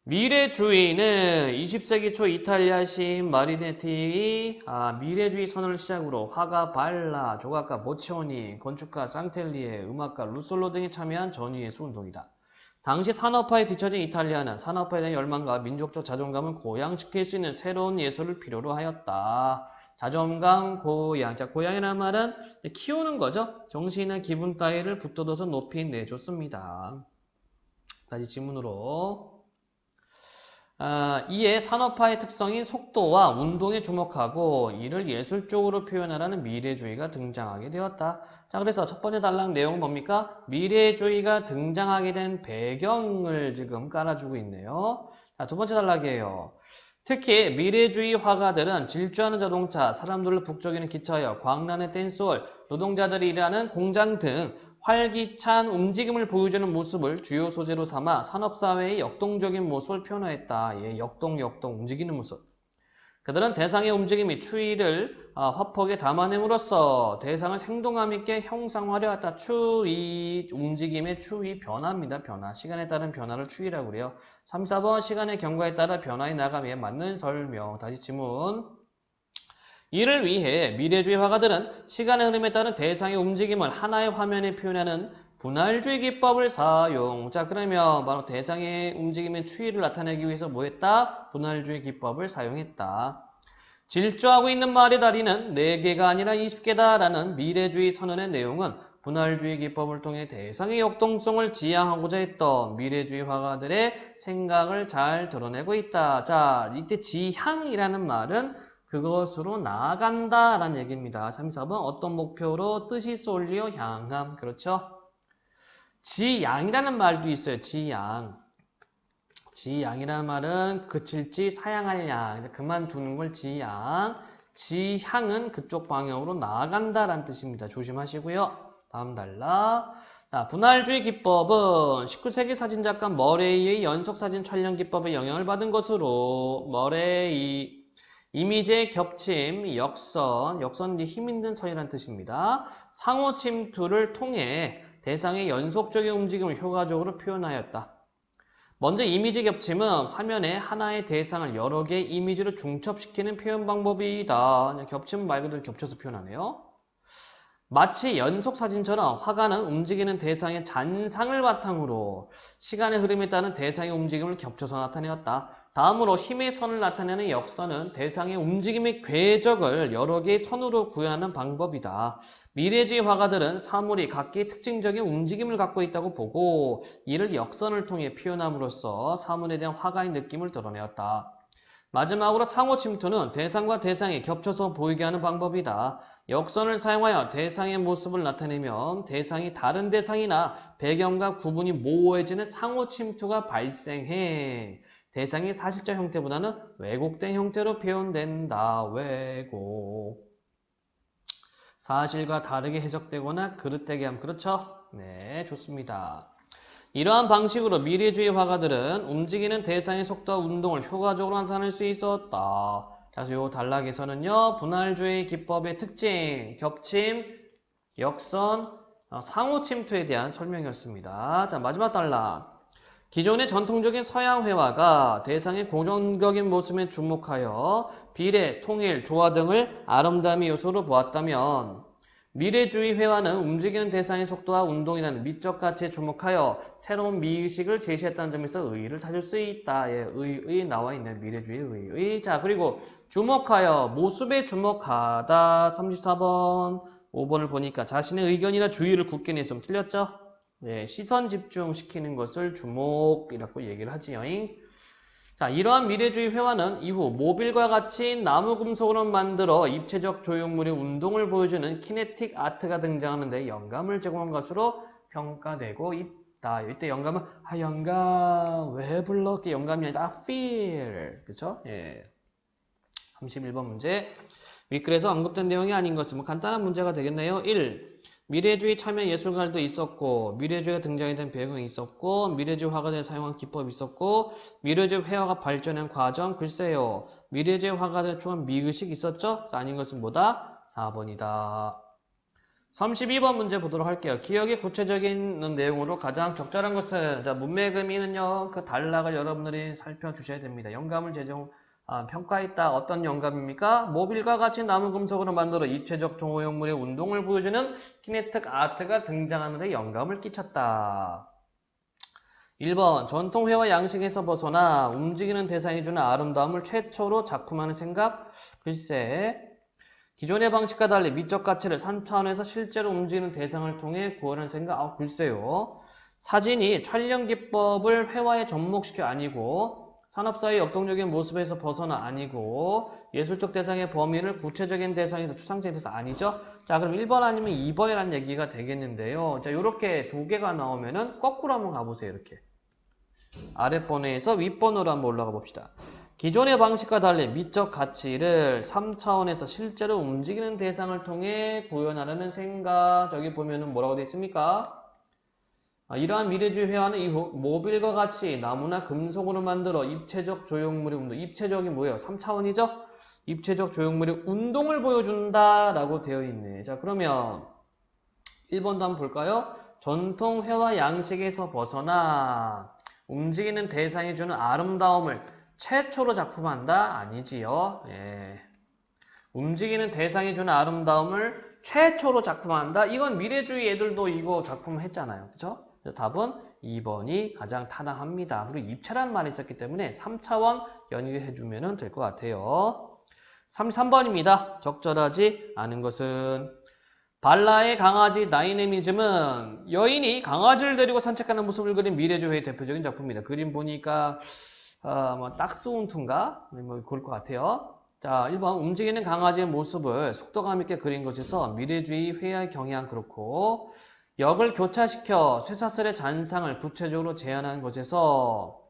미래주의는 20세기 초 이탈리아 시인 마리네티의 미래주의 선언을 시작으로 화가 발라, 조각가 보치오니, 건축가 상텔리에, 음악가 루솔로 등이 참여한 전위예술 운동이다. 당시 산업화에 뒤처진 이탈리아는 산업화에 대한 열망과 민족적 자존감을 고양시킬 수 있는 새로운 예술을 필요로 하였다. 자존감, 고양. 자, 고양이라는 말은 키우는 거죠. 정신이나 기분 따위를 붙들어서 높이 내줬습니다. 다시 지문으로. 이에 산업화의 특성인 속도와 운동에 주목하고 이를 예술적으로 표현하라는 미래주의가 등장하게 되었다. 자, 그래서 첫 번째 단락 내용은 뭡니까? 미래주의가 등장하게 된 배경을 지금 깔아주고 있네요. 자, 두 번째 단락이에요. 특히 미래주의 화가들은 질주하는 자동차, 사람들을 북적이는 기차역, 광란의 댄스홀, 노동자들이 일하는 공장 등 활기찬 움직임을 보여주는 모습을 주요 소재로 삼아 산업사회의 역동적인 모습을 표현하였다. 예, 역동, 움직이는 모습. 그들은 대상의 움직임이 추이를 화폭에 담아냄으로써 대상을 생동감 있게 형상화하려 했다. 추이, 움직임의 추이, 변화입니다. 변화. 시간에 따른 변화를 추이라고 그래요. 3, 4번 시간의 경과에 따라 변화의 나감에 맞는 설명. 다시 지문. 이를 위해 미래주의 화가들은 시간의 흐름에 따른 대상의 움직임을 하나의 화면에 표현하는 분할주의 기법을 사용. 자, 그러면 바로 대상의 움직임의 추이를 나타내기 위해서 뭐 했다? 분할주의 기법을 사용했다. 질주하고 있는 말의 다리는 4개가 아니라 20개다라는 미래주의 선언의 내용은 분할주의 기법을 통해 대상의 역동성을 지향하고자 했던 미래주의 화가들의 생각을 잘 드러내고 있다. 자, 이때 지향이라는 말은 그것으로 나아간다라는 얘기입니다. 34번 어떤 목표로 뜻이 쏠려 향함. 그렇죠? 지양이라는 말도 있어요. 지양. 지양이라는 말은 그칠지 사양할 양. 그만두는 걸 지양. 지향은 그쪽 방향으로 나아간다라는 뜻입니다. 조심하시고요. 다음 단락. 자, 분할주의 기법은 19세기 사진작가 머레이의 연속사진 촬영 기법에 영향을 받은 것으로 머레이 이미지의 겹침, 역선 뒤 힘있는 선이라는 뜻입니다. 상호 침투를 통해 대상의 연속적인 움직임을 효과적으로 표현하였다. 먼저 이미지 겹침은 화면에 하나의 대상을 여러 개의 이미지로 중첩시키는 표현 방법이다. 겹침 말 그대로 겹쳐서 표현하네요. 마치 연속 사진처럼 화가는 움직이는 대상의 잔상을 바탕으로 시간의 흐름에 따른 대상의 움직임을 겹쳐서 나타내었다. 다음으로 힘의 선을 나타내는 역선은 대상의 움직임의 궤적을 여러 개의 선으로 구현하는 방법이다. 미래주의 화가들은 사물이 각기 특징적인 움직임을 갖고 있다고 보고 이를 역선을 통해 표현함으로써 사물에 대한 화가의 느낌을 드러내었다. 마지막으로 상호 침투는 대상과 대상이 겹쳐서 보이게 하는 방법이다. 역선을 사용하여 대상의 모습을 나타내면 대상이 다른 대상이나 배경과 구분이 모호해지는 상호 침투가 발생해. 대상이 사실적 형태보다는 왜곡된 형태로 표현된다. 왜곡. 사실과 다르게 해석되거나 그릇되게 함. 그렇죠? 네, 좋습니다. 이러한 방식으로 미래주의 화가들은 움직이는 대상의 속도와 운동을 효과적으로 나타낼 수 있었다. 그래서 이 단락에서는요, 분할주의 기법의 특징, 겹침, 역선, 상호 침투에 대한 설명이었습니다. 자, 마지막 단락. 기존의 전통적인 서양 회화가 대상의 고정적인 모습에 주목하여 비례, 통일, 조화 등을 아름다움의 요소로 보았다면 미래주의 회화는 움직이는 대상의 속도와 운동이라는 미적 가치에 주목하여 새로운 미의식을 제시했다는 점에서 의의를 찾을 수 있다. 예, 의의 나와 있는 미래주의 의의. 자, 그리고 주목하여, 모습에 주목하다. 34번, 5번을 보니까 자신의 의견이나 주의를 굳게 내서 틀렸죠? 네, 시선 집중시키는 것을 주목이라고 얘기를 하지요. 자, 이러한 미래주의 회화는 이후 모빌과 같이 나무 금속으로 만들어 입체적 조형물의 운동을 보여주는 키네틱 아트가 등장하는데 영감을 제공한 것으로 평가되고 있다. 이때 영감은 영감 왜 불러? 그 영감이 아니라 feel. 그쵸? 예. 31번 문제. 윗글에서 언급된 내용이 아닌 것은 뭐 간단한 문제가 되겠네요. 1. 미래주의 참여 예술가들도 있었고 미래주의가 등장이 된 배경이 있었고 미래주의 화가들이 사용한 기법이 있었고 미래주의 회화가 발전한 과정 글쎄요. 미래주의 화가들의 추가한 미의식이 있었죠? 아닌 것은 뭐다? 4번이다. 32번 문제 보도록 할게요. 기억의 구체적인 내용으로 가장 적절한 것은 자, 문맥 의미는요. 그 단락을 여러분들이 살펴주셔야 됩니다. 영감을 평가했다. 어떤 영감입니까? 모빌과 같이 나무 금속으로 만들어 입체적 조형물의 운동을 보여주는 키네틱 아트가 등장하는데 영감을 끼쳤다. 1번 전통회화 양식에서 벗어나 움직이는 대상이 주는 아름다움을 최초로 작품하는 생각? 글쎄 기존의 방식과 달리 미적 가치를 3차원에서 실제로 움직이는 대상을 통해 구하는 생각. 글쎄요. 사진이 촬영 기법을 회화에 접목시켜 아니고 산업사회의 역동적인 모습에서 벗어나 아니고 예술적 대상의 범위를 구체적인 대상에서 추상적인 대상 아니죠? 자, 그럼 1번 아니면 2번이라는 얘기가 되겠는데요. 자, 요렇게 두 개가 나오면은 거꾸로 한번 가보세요. 이렇게. 아랫번에서 윗번으로 한번 올라가 봅시다. 기존의 방식과 달리 미적 가치를 3차원에서 실제로 움직이는 대상을 통해 구현하려는 생각. 여기 보면은 뭐라고 되어 있습니까? 이러한 미래주의 회화는 이후 모빌과 같이 나무나 금속으로 만들어 입체적 조형물의 운동. 입체적이 뭐예요? 3차원이죠? 입체적 조형물의 운동을 보여준다 라고 되어 있네. 자, 그러면 1번도 한번 볼까요? 전통 회화 양식에서 벗어나 움직이는 대상이 주는 아름다움을 최초로 작품한다? 아니지요. 예. 움직이는 대상이 주는 아름다움을 최초로 작품한다? 이건 미래주의 애들도 이거 작품했잖아요. 그죠? 답은 2번이 가장 타당합니다. 그리고 입체란 말이 있었기 때문에 3차원 연결해주면 될 것 같아요. 33번입니다. 적절하지 않은 것은 발라의 강아지 다이내미즘은 여인이 강아지를 데리고 산책하는 모습을 그린 미래주의의 대표적인 작품입니다. 그림 보니까 뭐 딱스운트인가? 뭐 그럴 것 같아요. 자, 1번 움직이는 강아지의 모습을 속도감 있게 그린 것에서 미래주의 회화의 경향 그렇고 역을 교차시켜 쇠사슬의 잔상을 구체적으로 제안한 것에서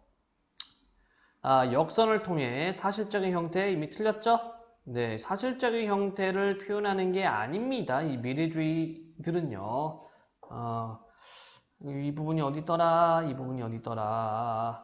역선을 통해 사실적인 형태 이미 틀렸죠? 네, 사실적인 형태를 표현하는 게 아닙니다. 이 미래주의들은요. 이 부분이 어디 있더라? 이 부분이 어디 있더라?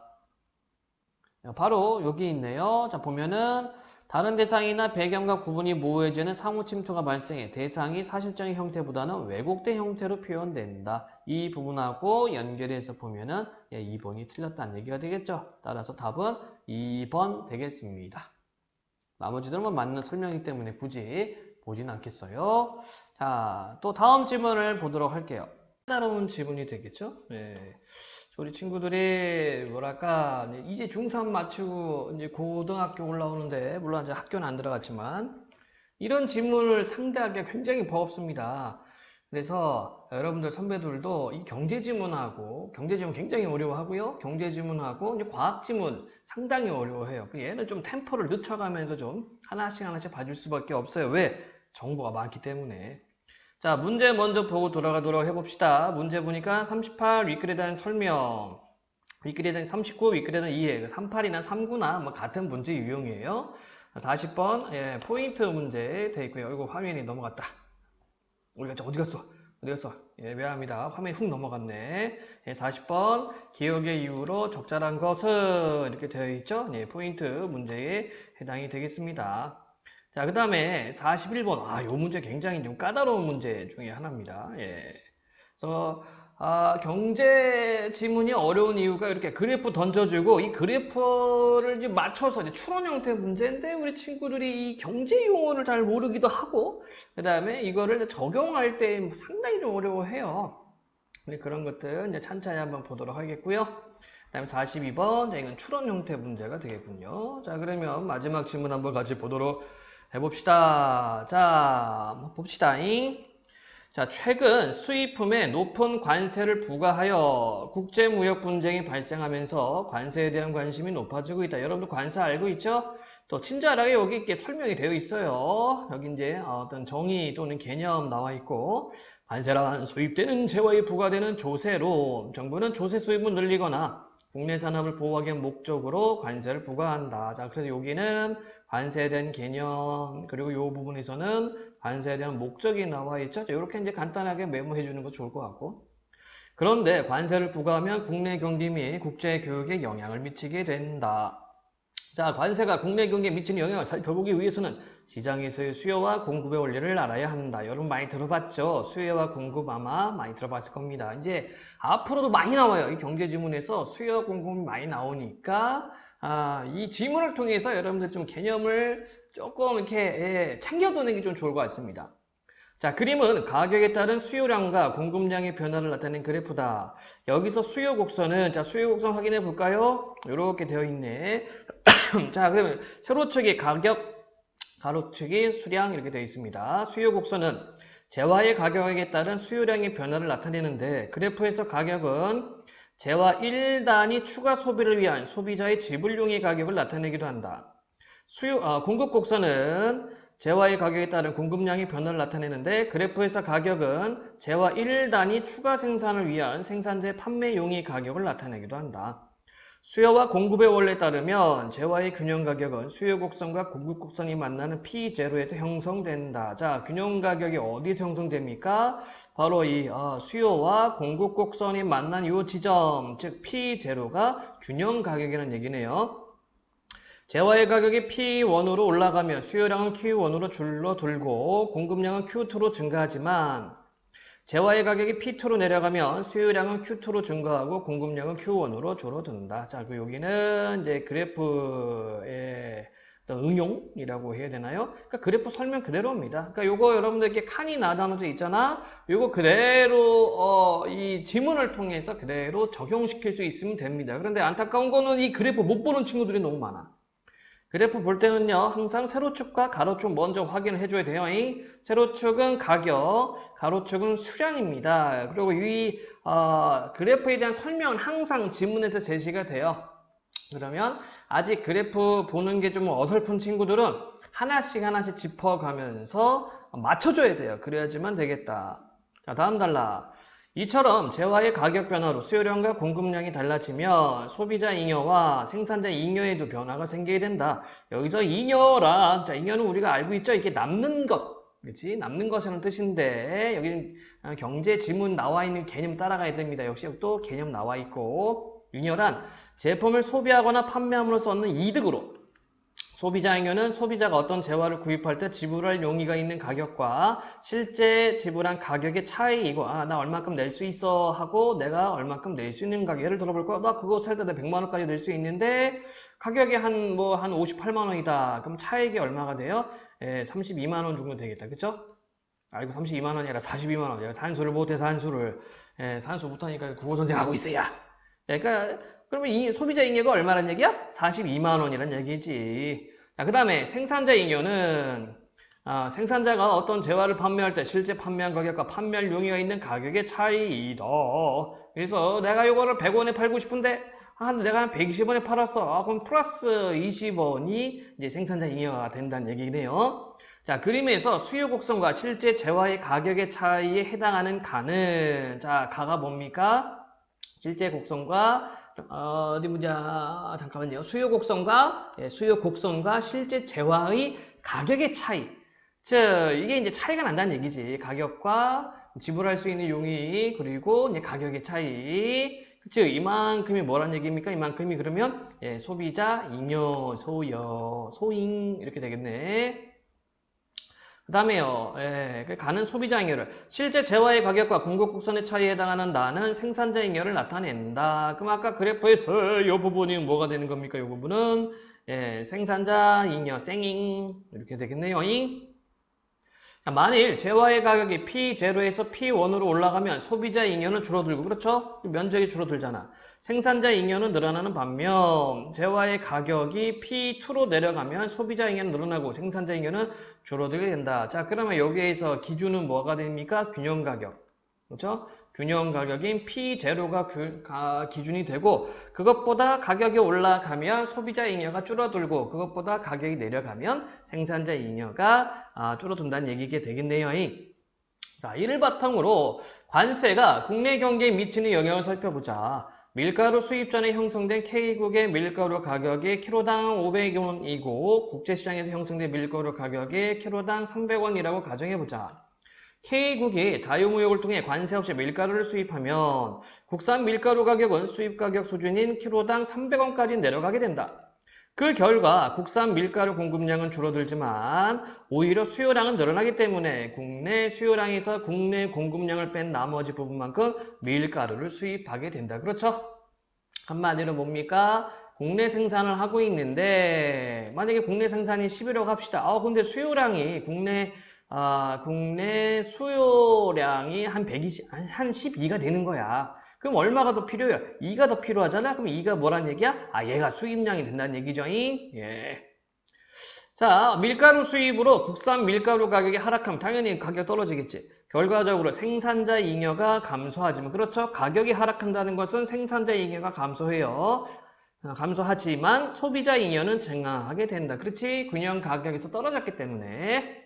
바로 여기 있네요. 자, 보면은 다른 대상이나 배경과 구분이 모호해지는 상호 침투가 발생해 대상이 사실적인 형태보다는 왜곡된 형태로 표현된다. 이 부분하고 연결해서 보면은 2번이 틀렸다는 얘기가 되겠죠. 따라서 답은 2번 되겠습니다. 나머지들은 맞는 설명이기 때문에 굳이 보진 않겠어요. 자, 또 다음 지문을 보도록 할게요. 까다로운 지문이 되겠죠? 네. 우리 친구들이 뭐랄까 이제 중3 마치고 이제 고등학교 올라오는데 물론 이제 학교는 안 들어갔지만 이런 지문을 상대하기가 굉장히 버겁습니다. 그래서 여러분들 선배들도 이 경제 지문하고 경제 지문 굉장히 어려워하고요. 경제 지문하고 이제 과학 지문 상당히 어려워해요. 얘는 좀 템포를 늦춰가면서 좀 하나씩 봐줄 수밖에 없어요. 왜? 정보가 많기 때문에. 자, 문제 먼저 보고 돌아가도록 해봅시다. 문제 보니까 38 위글에 대한 설명, 위글에 대한 39 위글에 대한 이해, 38이나 39나 뭐 같은 문제 유형이에요. 40번 포인트 문제 돼 있고요. 이거 화면이 넘어갔다. 어디 갔어? 미안합니다. 화면이 훅 넘어갔네. 40번 기억의 이유로 적절한 것은 이렇게 되어 있죠. 포인트 문제에 해당이 되겠습니다. 자, 그 다음에 41번. 요 문제 굉장히 좀 까다로운 문제 중에 하나입니다. 그래서, 경제 지문이 어려운 이유가 이렇게 그래프 던져주고 이 그래프를 이제 맞춰서 이제 추론 형태 문제인데 우리 친구들이 이 경제 용어를 잘 모르기도 하고 그 다음에 이거를 적용할 때 상당히 좀 어려워해요. 그런 것들 이제 찬찬히 한번 보도록 하겠고요. 그 다음에 42번. 이건 추론 형태 문제가 되겠군요. 자, 그러면 마지막 질문 한번 같이 보도록 해봅시다. 자, 봅시다잉. 자, 최근 수입품에 높은 관세를 부과하여 국제무역 분쟁이 발생하면서 관세에 대한 관심이 높아지고 있다. 여러분들 관세 알고 있죠? 또 친절하게 여기 이렇게 설명이 되어 있어요. 여기 이제 어떤 정의 또는 개념 나와 있고 관세란 수입되는 재화에 부과되는 조세로 정부는 조세 수입을 늘리거나 국내 산업을 보호하기 위한 목적으로 관세를 부과한다. 자, 그래서 여기는 관세에 대한 개념 그리고 이 부분에서는 관세에 대한 목적이 나와 있죠. 이렇게 이제 간단하게 메모해 주는 거 좋을 것 같고. 그런데 관세를 부과하면 국내 경기 및 국제 교육에 영향을 미치게 된다. 자, 관세가 국내 경기에 미치는 영향을 살펴보기 위해서는 시장에서의 수요와 공급의 원리를 알아야 한다. 여러분 많이 들어봤죠? 수요와 공급 아마 많이 들어봤을 겁니다. 이제 앞으로도 많이 나와요. 이 경제 지문에서 수요와 공급이 많이 나오니까 이 지문을 통해서 여러분들 좀 개념을 조금 이렇게 챙겨두는 게 좀 좋을 것 같습니다. 자, 그림은 가격에 따른 수요량과 공급량의 변화를 나타낸 그래프다. 여기서 수요 곡선은 자, 수요 곡선 확인해 볼까요? 이렇게 되어 있네. 자, 그러면 세로축이 가격 가로축이 수량 이렇게 되어 있습니다. 수요 곡선은 재화의 가격에 따른 수요량의 변화를 나타내는데 그래프에서 가격은 재화 1단위 추가 소비를 위한 소비자의 지불용의 가격을 나타내기도 한다. 공급 곡선은 재화의 가격에 따른 공급량의 변화를 나타내는데 그래프에서 가격은 재화 1단위 추가 생산을 위한 생산자의 판매용의 가격을 나타내기도 한다. 수요와 공급의 원리에 따르면 재화의 균형 가격은 수요 곡선과 공급 곡선이 만나는 P0에서 형성된다. 자, 균형 가격이 어디서 형성됩니까? 바로 이 수요와 공급 곡선이 만난 이 지점, 즉 P0가 균형 가격이라는 얘기네요. 재화의 가격이 P1으로 올라가면 수요량은 Q1으로 줄어들고 공급량은 Q2로 증가하지만 재화의 가격이 P2로 내려가면 수요량은 Q2로 증가하고 공급량은 Q1으로 줄어든다. 자, 그 여기는 이제 그래프의 어떤 응용이라고 해야 되나요? 그러니까 그래프 설명 그대로입니다. 그러니까 요거 여러분들 이렇게 칸이 나눠져 있잖아. 요거 그대로 이 지문을 통해서 그대로 적용시킬 수 있으면 됩니다. 그런데 안타까운 거는 이 그래프 못 보는 친구들이 너무 많아. 그래프 볼 때는요, 항상 세로축과 가로축 먼저 확인을 해줘야 돼요. 세로축은 가격, 가로축은 수량입니다. 그리고 이 그래프에 대한 설명은 항상 지문에서 제시가 돼요. 그러면 아직 그래프 보는 게 좀 어설픈 친구들은 하나씩 하나씩 짚어가면서 맞춰줘야 돼요. 그래야지만 되겠다. 자, 다음 달라. 이처럼 재화의 가격 변화로 수요량과 공급량이 달라지면 소비자 잉여와 생산자 잉여에도 변화가 생기게 된다. 여기서 잉여란, 자, 잉여는 우리가 알고 있죠? 이게 남는 것, 그렇지? 남는 것이라는 뜻인데 여기는 경제 지문 나와 있는 개념 따라가야 됩니다. 역시 또 개념 나와 있고 잉여란 제품을 소비하거나 판매함으로써 얻는 이득으로 소비자 잉여는 소비자가 어떤 재화를 구입할 때 지불할 용의가 있는 가격과 실제 지불한 가격의 차이이고 나 얼마큼 낼 수 있어 하고 내가 얼마큼 낼 수 있는 가격 예를 들어볼까? 나 그거 살 때 나 100만 원까지 낼 수 있는데 가격이 한 58만 원이다. 그럼 차익이 얼마가 돼요? 32만 원 정도 되겠다. 그쵸? 아이고 32만 원이 아니라 42만 원. 내가 산수를 못해서 산수 못하니까 국어 선생 하고 있어야. 그러니까 그러면 이 소비자 잉여가 얼마란 얘기야? 42만 원이란 얘기지. 자, 그 다음에 생산자 잉여는 생산자가 어떤 재화를 판매할 때 실제 판매한 가격과 판매할 용의가 있는 가격의 차이이다. 그래서 내가 이거를 100원에 팔고 싶은데 내가 한 120원에 팔았어. 그럼 플러스 20원이 이제 생산자 잉여가 된다는 얘기네요. 자, 그림에서 수요 곡선과 실제 재화의 가격의 차이에 해당하는 가는 자, 가가 뭡니까? 실제 곡선과 어디 보자. 잠깐만요. 수요 곡선과 실제 재화의 가격의 차이. 즉, 이게 이제 차이가 난다는 얘기지. 가격과 지불할 수 있는 용의, 그리고 이제 가격의 차이. 즉, 이만큼이 뭐란 얘기입니까? 이만큼이 그러면, 소비자, 잉여, 소잉, 이렇게 되겠네. 그 다음에요, 가는 소비자 잉여를 실제 재화의 가격과 공급 곡선의 차이에 해당하는 나는 생산자 잉여를 나타낸다. 그럼 아까 그래프에서 이 부분이 뭐가 되는 겁니까? 이 부분은 생산자 잉여, 생잉 이렇게 되겠네요. 자, 만일 재화의 가격이 P0에서 P1으로 올라가면 소비자 잉여는 줄어들고 그렇죠? 면적이 줄어들잖아. 생산자 잉여는 늘어나는 반면 재화의 가격이 P2로 내려가면 소비자 잉여는 늘어나고 생산자 잉여는 줄어들게 된다. 자, 그러면 여기에서 기준은 뭐가 됩니까? 균형 가격. 그렇죠? 균형 가격인 P0가 기준이 되고 그것보다 가격이 올라가면 소비자 잉여가 줄어들고 그것보다 가격이 내려가면 생산자 잉여가 줄어든다는 얘기가 되겠네요. 자, 이를 바탕으로 관세가 국내 경제에 미치는 영향을 살펴보자. 밀가루 수입 전에 형성된 K국의 밀가루 가격이 키로당 500원이고 국제시장에서 형성된 밀가루 가격이 키로당 300원이라고 가정해보자. K국이 자유무역을 통해 관세 없이 밀가루를 수입하면 국산 밀가루 가격은 수입 가격 수준인 키로당 300원까지 내려가게 된다. 그 결과 국산 밀가루 공급량은 줄어들지만 오히려 수요량은 늘어나기 때문에 국내 수요량에서 국내 공급량을 뺀 나머지 부분만큼 밀가루를 수입하게 된다. 그렇죠? 한마디로 뭡니까? 국내 생산을 하고 있는데 만약에 국내 생산이 11억 합시다. 근데 수요량이 국내 수요량이 한 12가 되는 거야. 그럼 얼마가 더 필요해요? 2가 더 필요하잖아? 그럼 2가 뭐란 얘기야? 얘가 수입량이 된다는 얘기죠. 예. 자, 밀가루 수입으로 국산 밀가루 가격이 하락하면 당연히 가격 떨어지겠지. 결과적으로 생산자 잉여가 감소하지만, 그렇죠? 가격이 하락한다는 것은 생산자 잉여가 감소해요. 감소하지만 소비자 잉여는 증가하게 된다. 그렇지? 균형 가격에서 떨어졌기 때문에.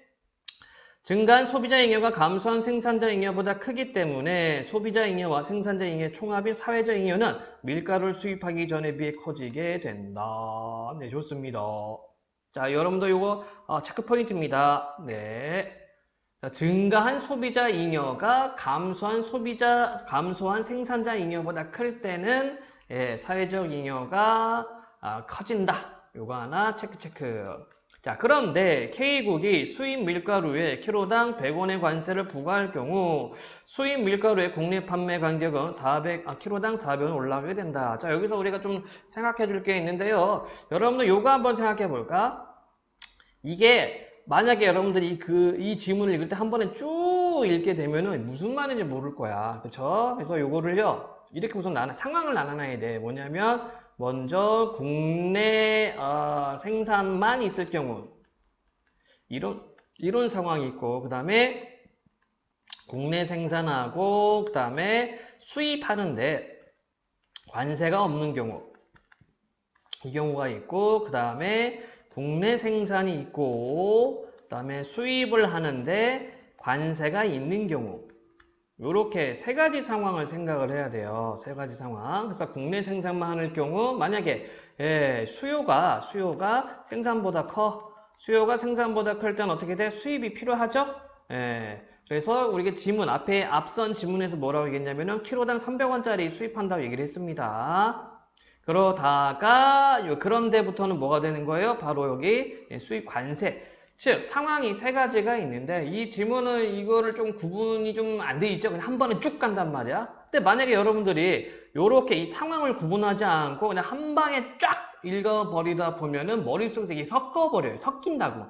증가한 소비자 잉여가 감소한 생산자 잉여보다 크기 때문에 소비자 잉여와 생산자 잉여의 총합인 사회적 잉여는 밀가루를 수입하기 전에 비해 커지게 된다. 네, 좋습니다. 자, 여러분도 이거 체크 포인트입니다. 네. 자, 증가한 소비자 잉여가 감소한 생산자 잉여보다 클 때는 사회적 잉여가 커진다. 요거 하나 체크. 자, 그런데 K국이 수입 밀가루에 키로당 100원의 관세를 부과할 경우 수입 밀가루의 국내 판매 가격은 키로당 400원 올라가게 된다. 자, 여기서 우리가 좀 생각해 줄 게 있는데요. 여러분들 요거 한번 생각해 볼까? 이게 만약에 여러분들이 이 지문을 읽을 때 한 번에 쭉 읽게 되면은 무슨 말인지 모를 거야. 그쵸? 그래서 요거를요, 이렇게 우선 상황을 나눠놔야 돼. 뭐냐면, 먼저 국내 생산만 있을 경우 이런 상황이 있고, 그 다음에 국내 생산하고 그 다음에 수입하는데 관세가 없는 경우 이 경우가 있고, 그 다음에 국내 생산이 있고 그 다음에 수입을 하는데 관세가 있는 경우, 이렇게 세 가지 상황을 생각을 해야 돼요. 세 가지 상황. 그래서 국내 생산만 하는 경우, 만약에 수요가 생산보다 수요가 생산보다 클 때는 어떻게 돼? 수입이 필요하죠? 그래서 우리가 앞선 지문에서 뭐라고 얘기했냐면은 키로당 300원짜리 수입한다고 얘기를 했습니다. 그러다가 그런 데부터는 뭐가 되는 거예요? 바로 여기 수입 관세. 즉 상황이 세 가지가 있는데 이 지문은 이거를 좀 구분이 좀 안 돼 있죠. 그냥 한 번에 쭉 간단 말이야. 근데 만약에 여러분들이 이렇게 이 상황을 구분하지 않고 그냥 한 방에 쫙 읽어버리다 보면은 머릿속에서 이게 섞어버려요. 섞인다고.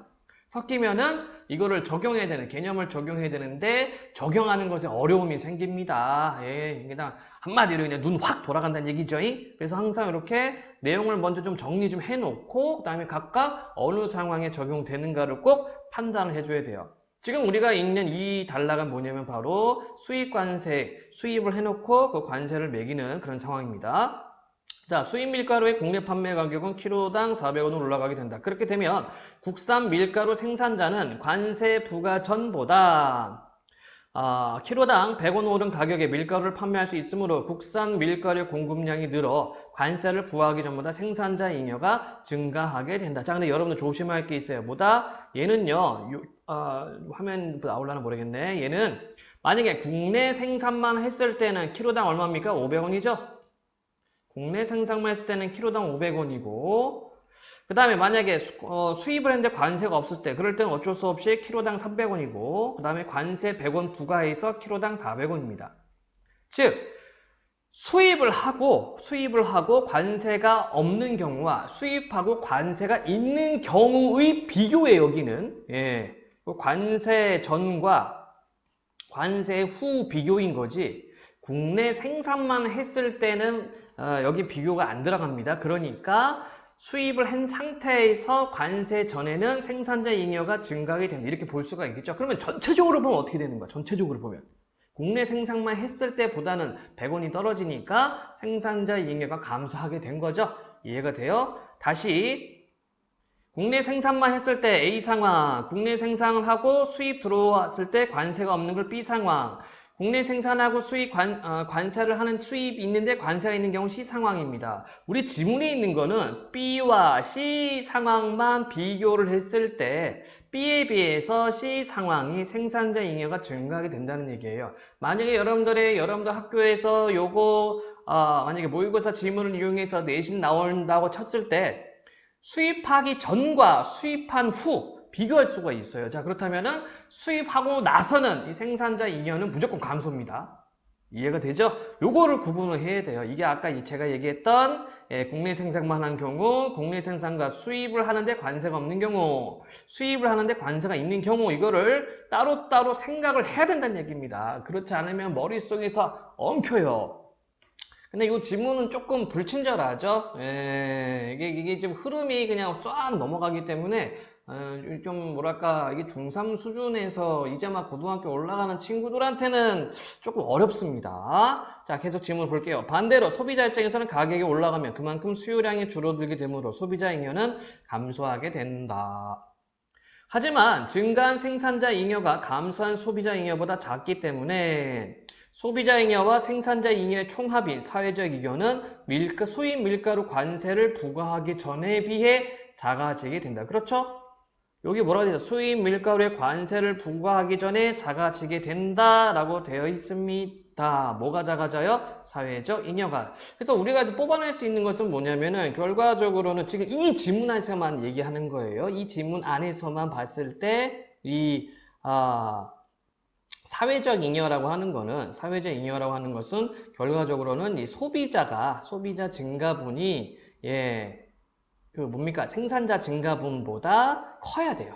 섞이면은 이거를 개념을 적용해야 되는데 적용하는 것에 어려움이 생깁니다. 그냥 한마디로 그냥 눈 확 돌아간다는 얘기죠. 그래서 항상 이렇게 내용을 먼저 좀 정리 좀 해놓고 그 다음에 각각 어느 상황에 적용되는가를 꼭 판단을 해줘야 돼요. 지금 우리가 읽는 이 단락은 뭐냐면 바로 수입을 해놓고 그 관세를 매기는 그런 상황입니다. 자, 수입 밀가루의 국내 판매 가격은 키로당 400원으로 올라가게 된다. 그렇게 되면 국산 밀가루 생산자는 관세 부과 전보다 키로당 100원 오른 가격에 밀가루를 판매할 수 있으므로 국산 밀가루 공급량이 늘어 관세를 부과하기 전보다 생산자 잉여가 증가하게 된다. 자, 근데 여러분들 조심할 게 있어요. 얘는요, 화면 나올라나 모르겠네. 얘는 만약에 국내 생산만 했을 때는 키로당 얼마입니까? 500원이죠? 국내 생산만 했을 때는 키로당 500원이고, 그 다음에 만약에 수입을 했는데 관세가 없을 때, 그럴 때는 어쩔 수 없이 키로당 300원이고, 그 다음에 관세 100원 부과해서 키로당 400원입니다. 즉, 수입을 하고 관세가 없는 경우와 수입하고 관세가 있는 경우의 비교에 여기는, 관세 전과 관세 후 비교인 거지, 국내 생산만 했을 때는 여기 비교가 안 들어갑니다. 그러니까 수입을 한 상태에서 관세 전에는 생산자 잉여가 증가하게 된다. 이렇게 볼 수가 있겠죠. 그러면 전체적으로 보면 어떻게 되는 거야? 전체적으로 보면. 국내 생산만 했을 때보다는 100원이 떨어지니까 생산자 잉여가 감소하게 된 거죠. 이해가 돼요? 다시 국내 생산만 했을 때 A 상황, 국내 생산을 하고 수입 들어왔을 때 관세가 없는 걸 B 상황, 국내 생산하고 관세를 하는 수입이 있는데 관세가 있는 경우 C 상황입니다. 우리 지문에 있는 거는 B와 C 상황만 비교를 했을 때 B에 비해서 C 상황이 생산자 잉여가 증가하게 된다는 얘기예요. 만약에 여러분들 학교에서 요거 만약에 모의고사 지문을 이용해서 내신 나온다고 쳤을 때 수입하기 전과 수입한 후 비교할 수가 있어요. 자, 그렇다면은 수입하고 나서는 이 생산자 잉여는 무조건 감소입니다. 이해가 되죠? 요거를 구분을 해야 돼요. 이게 아까 제가 얘기했던 국내 생산만 한 경우, 국내 생산과 수입을 하는데 관세가 없는 경우, 수입을 하는데 관세가 있는 경우, 이거를 따로따로 생각을 해야 된다는 얘기입니다. 그렇지 않으면 머릿속에서 엉켜요. 근데 이 지문은 조금 불친절하죠? 이게 좀 흐름이 그냥 쫙 넘어가기 때문에 좀 뭐랄까 이게 중3 수준에서 이제 막 고등학교 올라가는 친구들한테는 조금 어렵습니다. 자, 계속 질문 볼게요. 반대로 소비자 입장에서는 가격이 올라가면 그만큼 수요량이 줄어들게 되므로 소비자 잉여는 감소하게 된다. 하지만 증가한 생산자 잉여가 감소한 소비자 잉여보다 작기 때문에 소비자 잉여와 생산자 잉여의 총합인 사회적 잉여는 수입 밀가루 관세를 부과하기 전에 비해 작아지게 된다. 그렇죠? 여기 뭐라고 되어 있어요? 수입 밀가루의 관세를 부과하기 전에 작아지게 된다라고 되어 있습니다. 뭐가 작아져요? 사회적 잉여가. 그래서 우리가 이제 뽑아낼 수 있는 것은 뭐냐면은 결과적으로는 지금 이 지문 안에서만 얘기하는 거예요. 이 지문 안에서만 봤을 때 이 사회적 잉여라고 하는 것은 결과적으로는 이 소비자 증가분이 생산자 증가분보다 커야 돼요.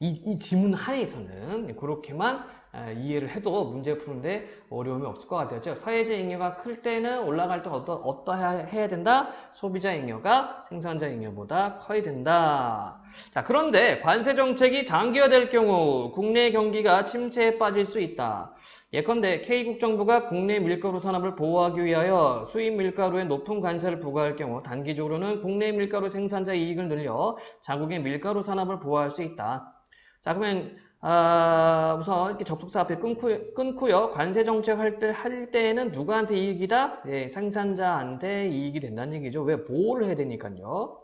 이 지문 하에서는 그렇게만 이해를 해도 문제 푸는데 어려움이 없을 것 같아요. 즉, 사회적 잉여가 클 때는 올라갈 때 어떠해야 된다? 소비자 잉여가 생산자 잉여보다 커야 된다. 자, 그런데 관세 정책이 장기화될 경우 국내 경기가 침체에 빠질 수 있다. 예컨대 K국정부가 국내 밀가루 산업을 보호하기 위하여 수입 밀가루에 높은 관세를 부과할 경우 단기적으로는 국내 밀가루 생산자 이익을 늘려 자국의 밀가루 산업을 보호할 수 있다. 자, 그러면 우선 이렇게 접속사 앞에 끊고요. 관세 정책 할 때는 누구한테 이익이다? 생산자한테 이익이 된다는 얘기죠. 왜? 보호를 해야 되니까요.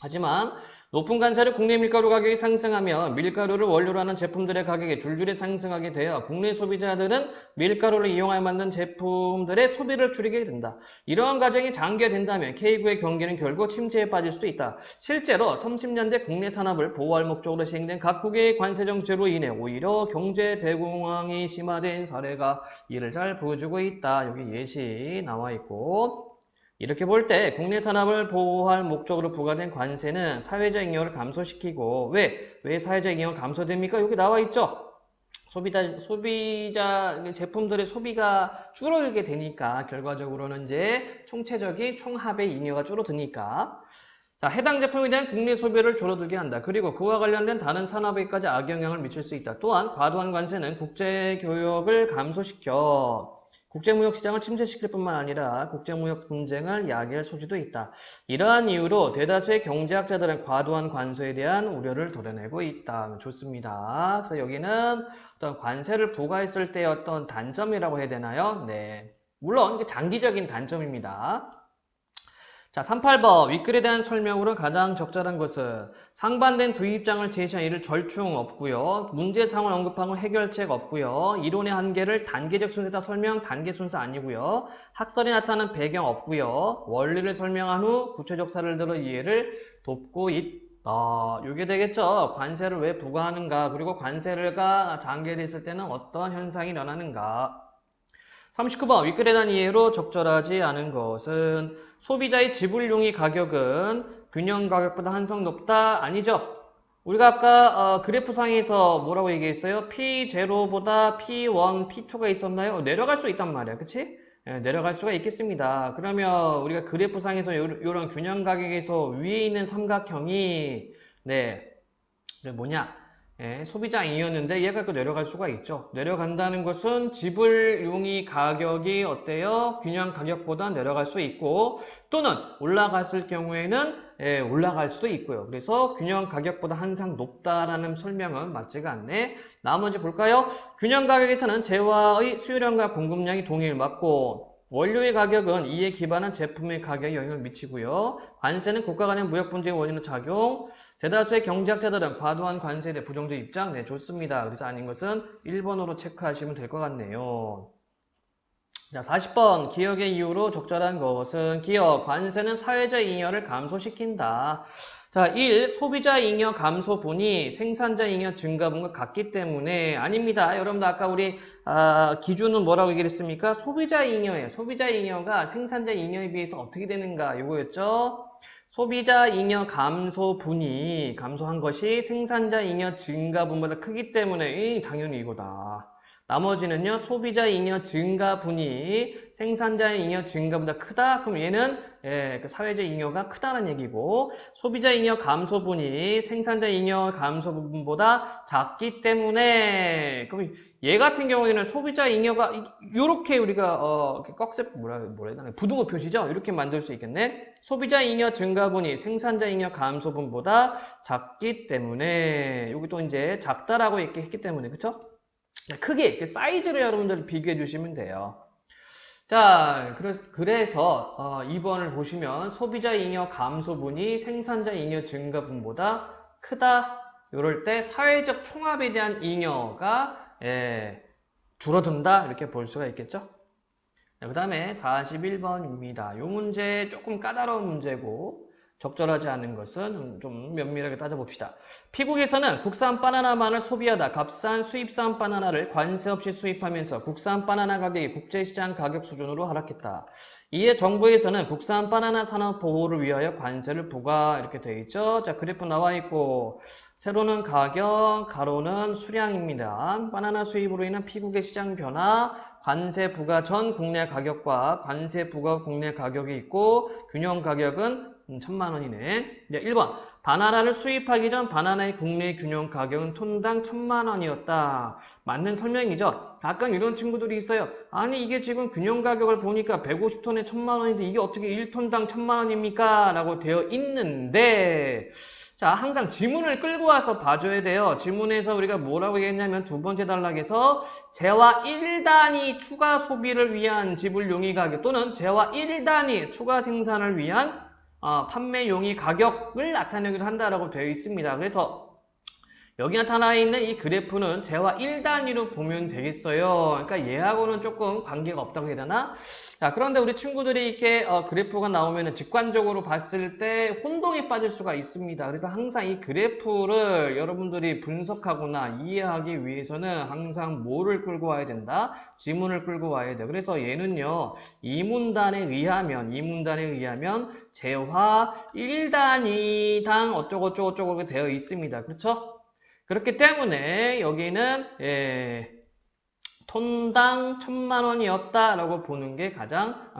하지만 높은 관세로 국내 밀가루 가격이 상승하며 밀가루를 원료로 하는 제품들의 가격이 줄줄이 상승하게 되어 국내 소비자들은 밀가루를 이용하여 만든 제품들의 소비를 줄이게 된다. 이러한 과정이 장기화된다면 K국의 경기는 결국 침체에 빠질 수도 있다. 실제로 30년대 국내 산업을 보호할 목적으로 시행된 각국의 관세 정책으로 인해 오히려 경제 대공황이 심화된 사례가 이를 잘 보여주고 있다. 여기 예시 나와 있고 이렇게 볼 때 국내 산업을 보호할 목적으로 부과된 관세는 사회적 잉여를 감소시키고 왜 사회적 잉여가 감소됩니까? 여기 나와 있죠. 소비자 제품들의 소비가 줄어들게 되니까 결과적으로는 이제 총체적인 총합의 잉여가 줄어드니까 자, 해당 제품에 대한 국내 소비를 줄어들게 한다. 그리고 그와 관련된 다른 산업에까지 악영향을 미칠 수 있다. 또한 과도한 관세는 국제 교역을 감소시켜 국제무역 시장을 침체시킬 뿐만 아니라 국제무역 분쟁을 야기할 소지도 있다. 이러한 이유로 대다수의 경제학자들은 과도한 관세에 대한 우려를 드러내고 있다. 좋습니다. 그래서 여기는 어떤 관세를 부과했을 때 어떤 단점이라고 해야 되나요? 네. 물론 이게 장기적인 단점입니다. 자, 38번 윗글에 대한 설명으로 가장 적절한 것은 상반된 두 입장을 제시한 이를 절충 없고요. 문제상을 언급하고 해결책 없고요. 이론의 한계를 단계적 순서에다 설명 단계 순서 아니고요. 학설이 나타나는 배경 없고요. 원리를 설명한 후 구체적 사례를 들어 이해를 돕고 있다. 이게 되겠죠. 관세를 왜 부과하는가 그리고 관세가 장기화됐을 때는 어떤 현상이 일어나는가. 39번 윗글에 대한 이해로 적절하지 않은 것은 소비자의 지불용의 가격은 균형 가격보다 한성 높다? 아니죠. 우리가 아까 그래프상에서 뭐라고 얘기했어요? P0보다 P1, P2가 있었나요? 내려갈 수 있단 말이야. 그치? 내려갈 수가 있겠습니다. 그러면 우리가 그래프상에서 이런 균형 가격에서 위에 있는 삼각형이 뭐냐? 소비자 잉여였는데 얘가 또 내려갈 수가 있죠. 내려간다는 것은 지불용의 가격이 어때요? 균형 가격보다 내려갈 수 있고 또는 올라갔을 경우에는 올라갈 수도 있고요. 그래서 균형 가격보다 항상 높다라는 설명은 맞지가 않네. 나머지 볼까요? 균형 가격에서는 재화의 수요량과 공급량이 동일 맞고 원료의 가격은 이에 기반한 제품의 가격에 영향을 미치고요. 관세는 국가 간의 무역 분쟁의 원인으로 작용. 대다수의 경제학자들은 과도한 관세에 대해 부정적 입장. 네, 좋습니다. 그래서 아닌 것은 1번으로 체크하시면 될 것 같네요. 자, 40번 기억의 이유로 적절한 것은 기억, 관세는 사회적 잉여를 감소시킨다. 자, 1. 소비자 잉여 감소분이 생산자 잉여 증가분과 같기 때문에 아닙니다. 여러분들 아까 우리 기준은 뭐라고 얘기했습니까? 소비자 잉여예요. 소비자 잉여가 생산자 잉여에 비해서 어떻게 되는가 이거였죠. 소비자 잉여 감소한 것이 생산자 잉여 증가분보다 크기 때문에 당연히 이거다. 나머지는요, 소비자 잉여 증가분이 생산자의 잉여 증가보다 크다? 그럼 얘는 그 사회적 잉여가 크다는 얘기고, 소비자 잉여 감소분이 생산자 잉여 감소분보다 작기 때문에, 그럼 얘 같은 경우에는 소비자 잉여가 이렇게 우리가 꺽쇠 뭐라 해야 되나 부등호 표시죠? 이렇게 만들 수 있겠네. 소비자 잉여 증가분이 생산자 잉여 감소분보다 작기 때문에 여기 또 이제 작다라고 이렇게 했기 때문에 그쵸? 크기, 그 사이즈를 여러분들 비교해 주시면 돼요. 자, 그래서 2번을 보시면 소비자 잉여 감소분이 생산자 잉여 증가분보다 크다. 이럴 때 사회적 총합에 대한 잉여가 줄어든다 이렇게 볼 수가 있겠죠. 그 다음에 41번입니다. 이 문제 조금 까다로운 문제고 적절하지 않은 것은 좀 면밀하게 따져봅시다. 피국에서는 국산 바나나만을 소비하다 값싼 수입산 바나나를 관세 없이 수입하면서 국산 바나나 가격이 국제시장 가격 수준으로 하락했다. 이에 정부에서는 국산 바나나 산업 보호를 위하여 관세를 부과 이렇게 되어 있죠. 자, 그래프 나와 있고 세로는 가격, 가로는 수량입니다. 바나나 수입으로 인한 피국의 시장 변화, 관세 부과 전 국내 가격과 관세 부과 국내 가격이 있고 균형 가격은 1,000만 원이네. 이제 1번. 바나나를 수입하기 전 바나나의 국내 균형 가격은 톤당 1,000만 원이었다. 맞는 설명이죠. 가끔 이런 친구들이 있어요. 아니 이게 지금 균형 가격을 보니까 150톤에 1,000만 원인데 이게 어떻게 1톤당 1,000만 원입니까? 라고 되어 있는데 자, 항상 지문을 끌고 와서 봐줘야 돼요. 지문에서 우리가 뭐라고 얘기했냐면 두 번째 단락에서 재화 1단위 추가 소비를 위한 지불 용의 가격 또는 재화 1단위 추가 생산을 위한 판매 용의 가격을 나타내기도 한다라고 되어 있습니다. 그래서 여기 나타나 있는 이 그래프는 재화 1단위로 보면 되겠어요. 그러니까 얘하고는 조금 관계가 없다고 해야 되나? 자, 그런데 우리 친구들이 이렇게 그래프가 나오면 직관적으로 봤을 때 혼동에 빠질 수가 있습니다. 그래서 항상 이 그래프를 여러분들이 분석하거나 이해하기 위해서는 항상 뭐를 끌고 와야 된다? 지문을 끌고 와야 돼요. 그래서 얘는요, 이 문단에 의하면 재화 1단위당 어쩌고저쩌고 되어 있습니다. 그렇죠? 그렇기 때문에 여기는 톤당 1,000만 원이었다라고 보는 게 가장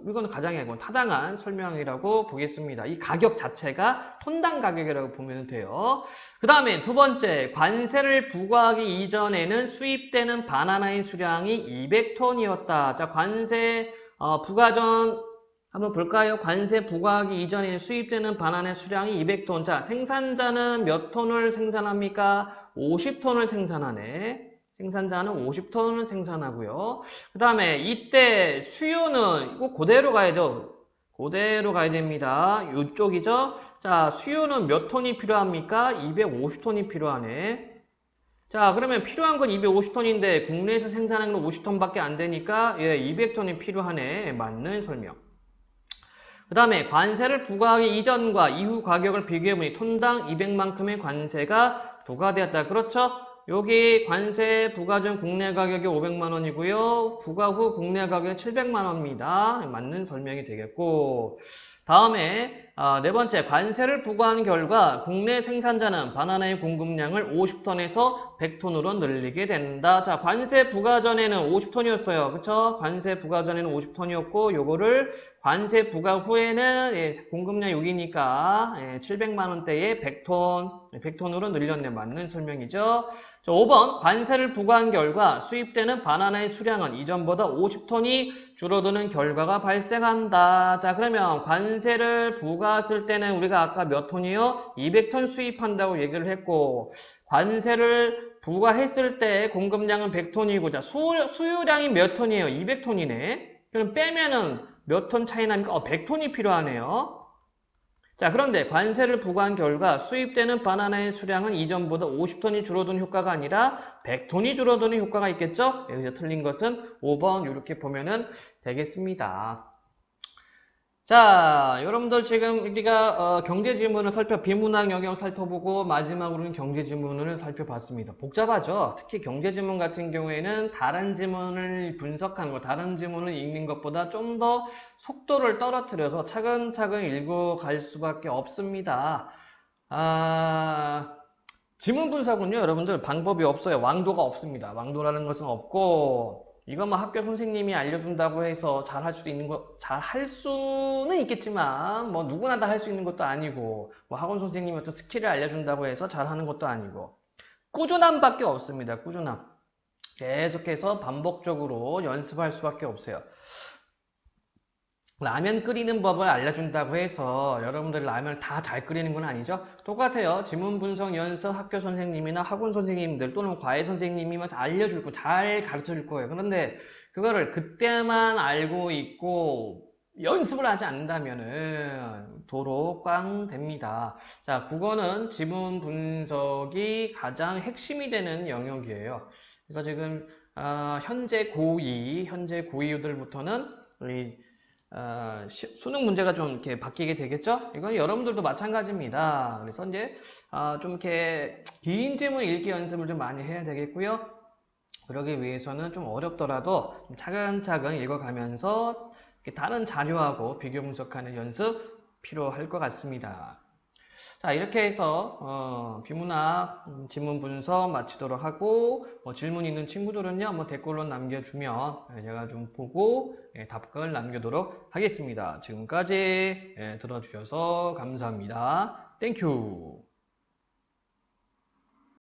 이거는 가장이 아니고 타당한 설명이라고 보겠습니다. 이 가격 자체가 톤당 가격이라고 보면 돼요. 그 다음에 두 번째, 관세를 부과하기 이전에는 수입되는 바나나의 수량이 200톤이었다. 자, 관세 부과 전 한번 볼까요? 관세 부과하기 이전에 수입되는 바나나의 수량이 200톤. 자, 생산자는 몇 톤을 생산합니까? 50톤을 생산하네. 생산자는 50톤을 생산하고요. 그 다음에 이때 수요는 이거 그대로 가야 돼요. 그대로 가야 됩니다. 이쪽이죠? 자, 수요는 몇 톤이 필요합니까? 250톤이 필요하네. 자, 그러면 필요한 건 250톤인데 국내에서 생산하는 건 50톤밖에 안 되니까 200톤이 필요하네. 맞는 설명. 그 다음에 관세를 부과하기 이전과 이후 가격을 비교해보니 톤당 200만큼의 관세가 부과되었다. 그렇죠? 여기 관세 부과 전 국내 가격이 500만 원이고요. 부과 후 국내 가격이 700만 원입니다. 맞는 설명이 되겠고 다음에 네 번째, 관세를 부과한 결과 국내 생산자는 바나나의 공급량을 50톤에서 100톤으로 늘리게 된다. 자, 관세 부과 전에는 50톤이었어요. 그쵸? 관세 부과 전에는 50톤이었고 요거를 관세 부과 후에는 공급량 여기니까 700만 원대에 100톤으로 늘렸네. 맞는 설명이죠. 자, 5번, 관세를 부과한 결과 수입되는 바나나의 수량은 이전보다 50톤이 줄어드는 결과가 발생한다. 자, 그러면 관세를 부과했을 때는 우리가 아까 몇 톤이요? 200톤 수입한다고 얘기를 했고, 관세를 부과했을 때 공급량은 100톤이고, 자, 수요량이 몇 톤이에요? 200톤이네. 그럼 빼면은 몇 톤 차이 나니까 100톤이 필요하네요. 자, 그런데 관세를 부과한 결과 수입되는 바나나의 수량은 이전보다 50톤이 줄어드는 효과가 아니라 100톤이 줄어드는 효과가 있겠죠? 여기서 틀린 것은 5번 이렇게 보면은 되겠습니다. 자, 여러분들 지금 우리가 경제 지문을 비문학 영역 살펴보고 마지막으로는 경제 지문을 살펴봤습니다. 복잡하죠? 특히 경제 지문 같은 경우에는 다른 지문을 분석하는 것, 다른 지문을 읽는 것보다 좀 더 속도를 떨어뜨려서 차근차근 읽어갈 수밖에 없습니다. 지문 분석은요, 여러분들 방법이 없어요. 왕도가 없습니다. 왕도라는 것은 없고, 이거 뭐 학교 선생님이 알려준다고 해서 잘 할 수도 있는 잘 할 수는 있겠지만, 뭐 누구나 다 할 수 있는 것도 아니고, 뭐 학원 선생님이 어떤 스킬을 알려준다고 해서 잘 하는 것도 아니고, 꾸준함밖에 없습니다. 꾸준함. 계속해서 반복적으로 연습할 수밖에 없어요. 라면 끓이는 법을 알려준다고 해서 여러분들 라면을 다 잘 끓이는 건 아니죠? 똑같아요. 지문 분석 연습 학교 선생님이나 학원 선생님들 또는 과외 선생님이 알려줄 거, 잘 가르쳐 줄 거예요. 그런데 그거를 그때만 알고 있고 연습을 하지 않는다면은 도로 꽝 됩니다. 자, 국어는 지문 분석이 가장 핵심이 되는 영역이에요. 그래서 지금 현재 고2들부터는 우리 수능 문제가 좀 이렇게 바뀌게 되겠죠? 이건 여러분들도 마찬가지입니다. 그래서 이제 좀 이렇게 긴 질문 읽기 연습을 좀 많이 해야 되겠고요. 그러기 위해서는 좀 어렵더라도 좀 차근차근 읽어가면서 다른 자료하고 비교 분석하는 연습 필요할 것 같습니다. 자, 이렇게 해서 비문학 지문 분석 마치도록 하고 질문 있는 친구들은요 댓글로 남겨주면 제가 좀 보고 답글 남기도록 하겠습니다. 지금까지 들어주셔서 감사합니다. 땡큐.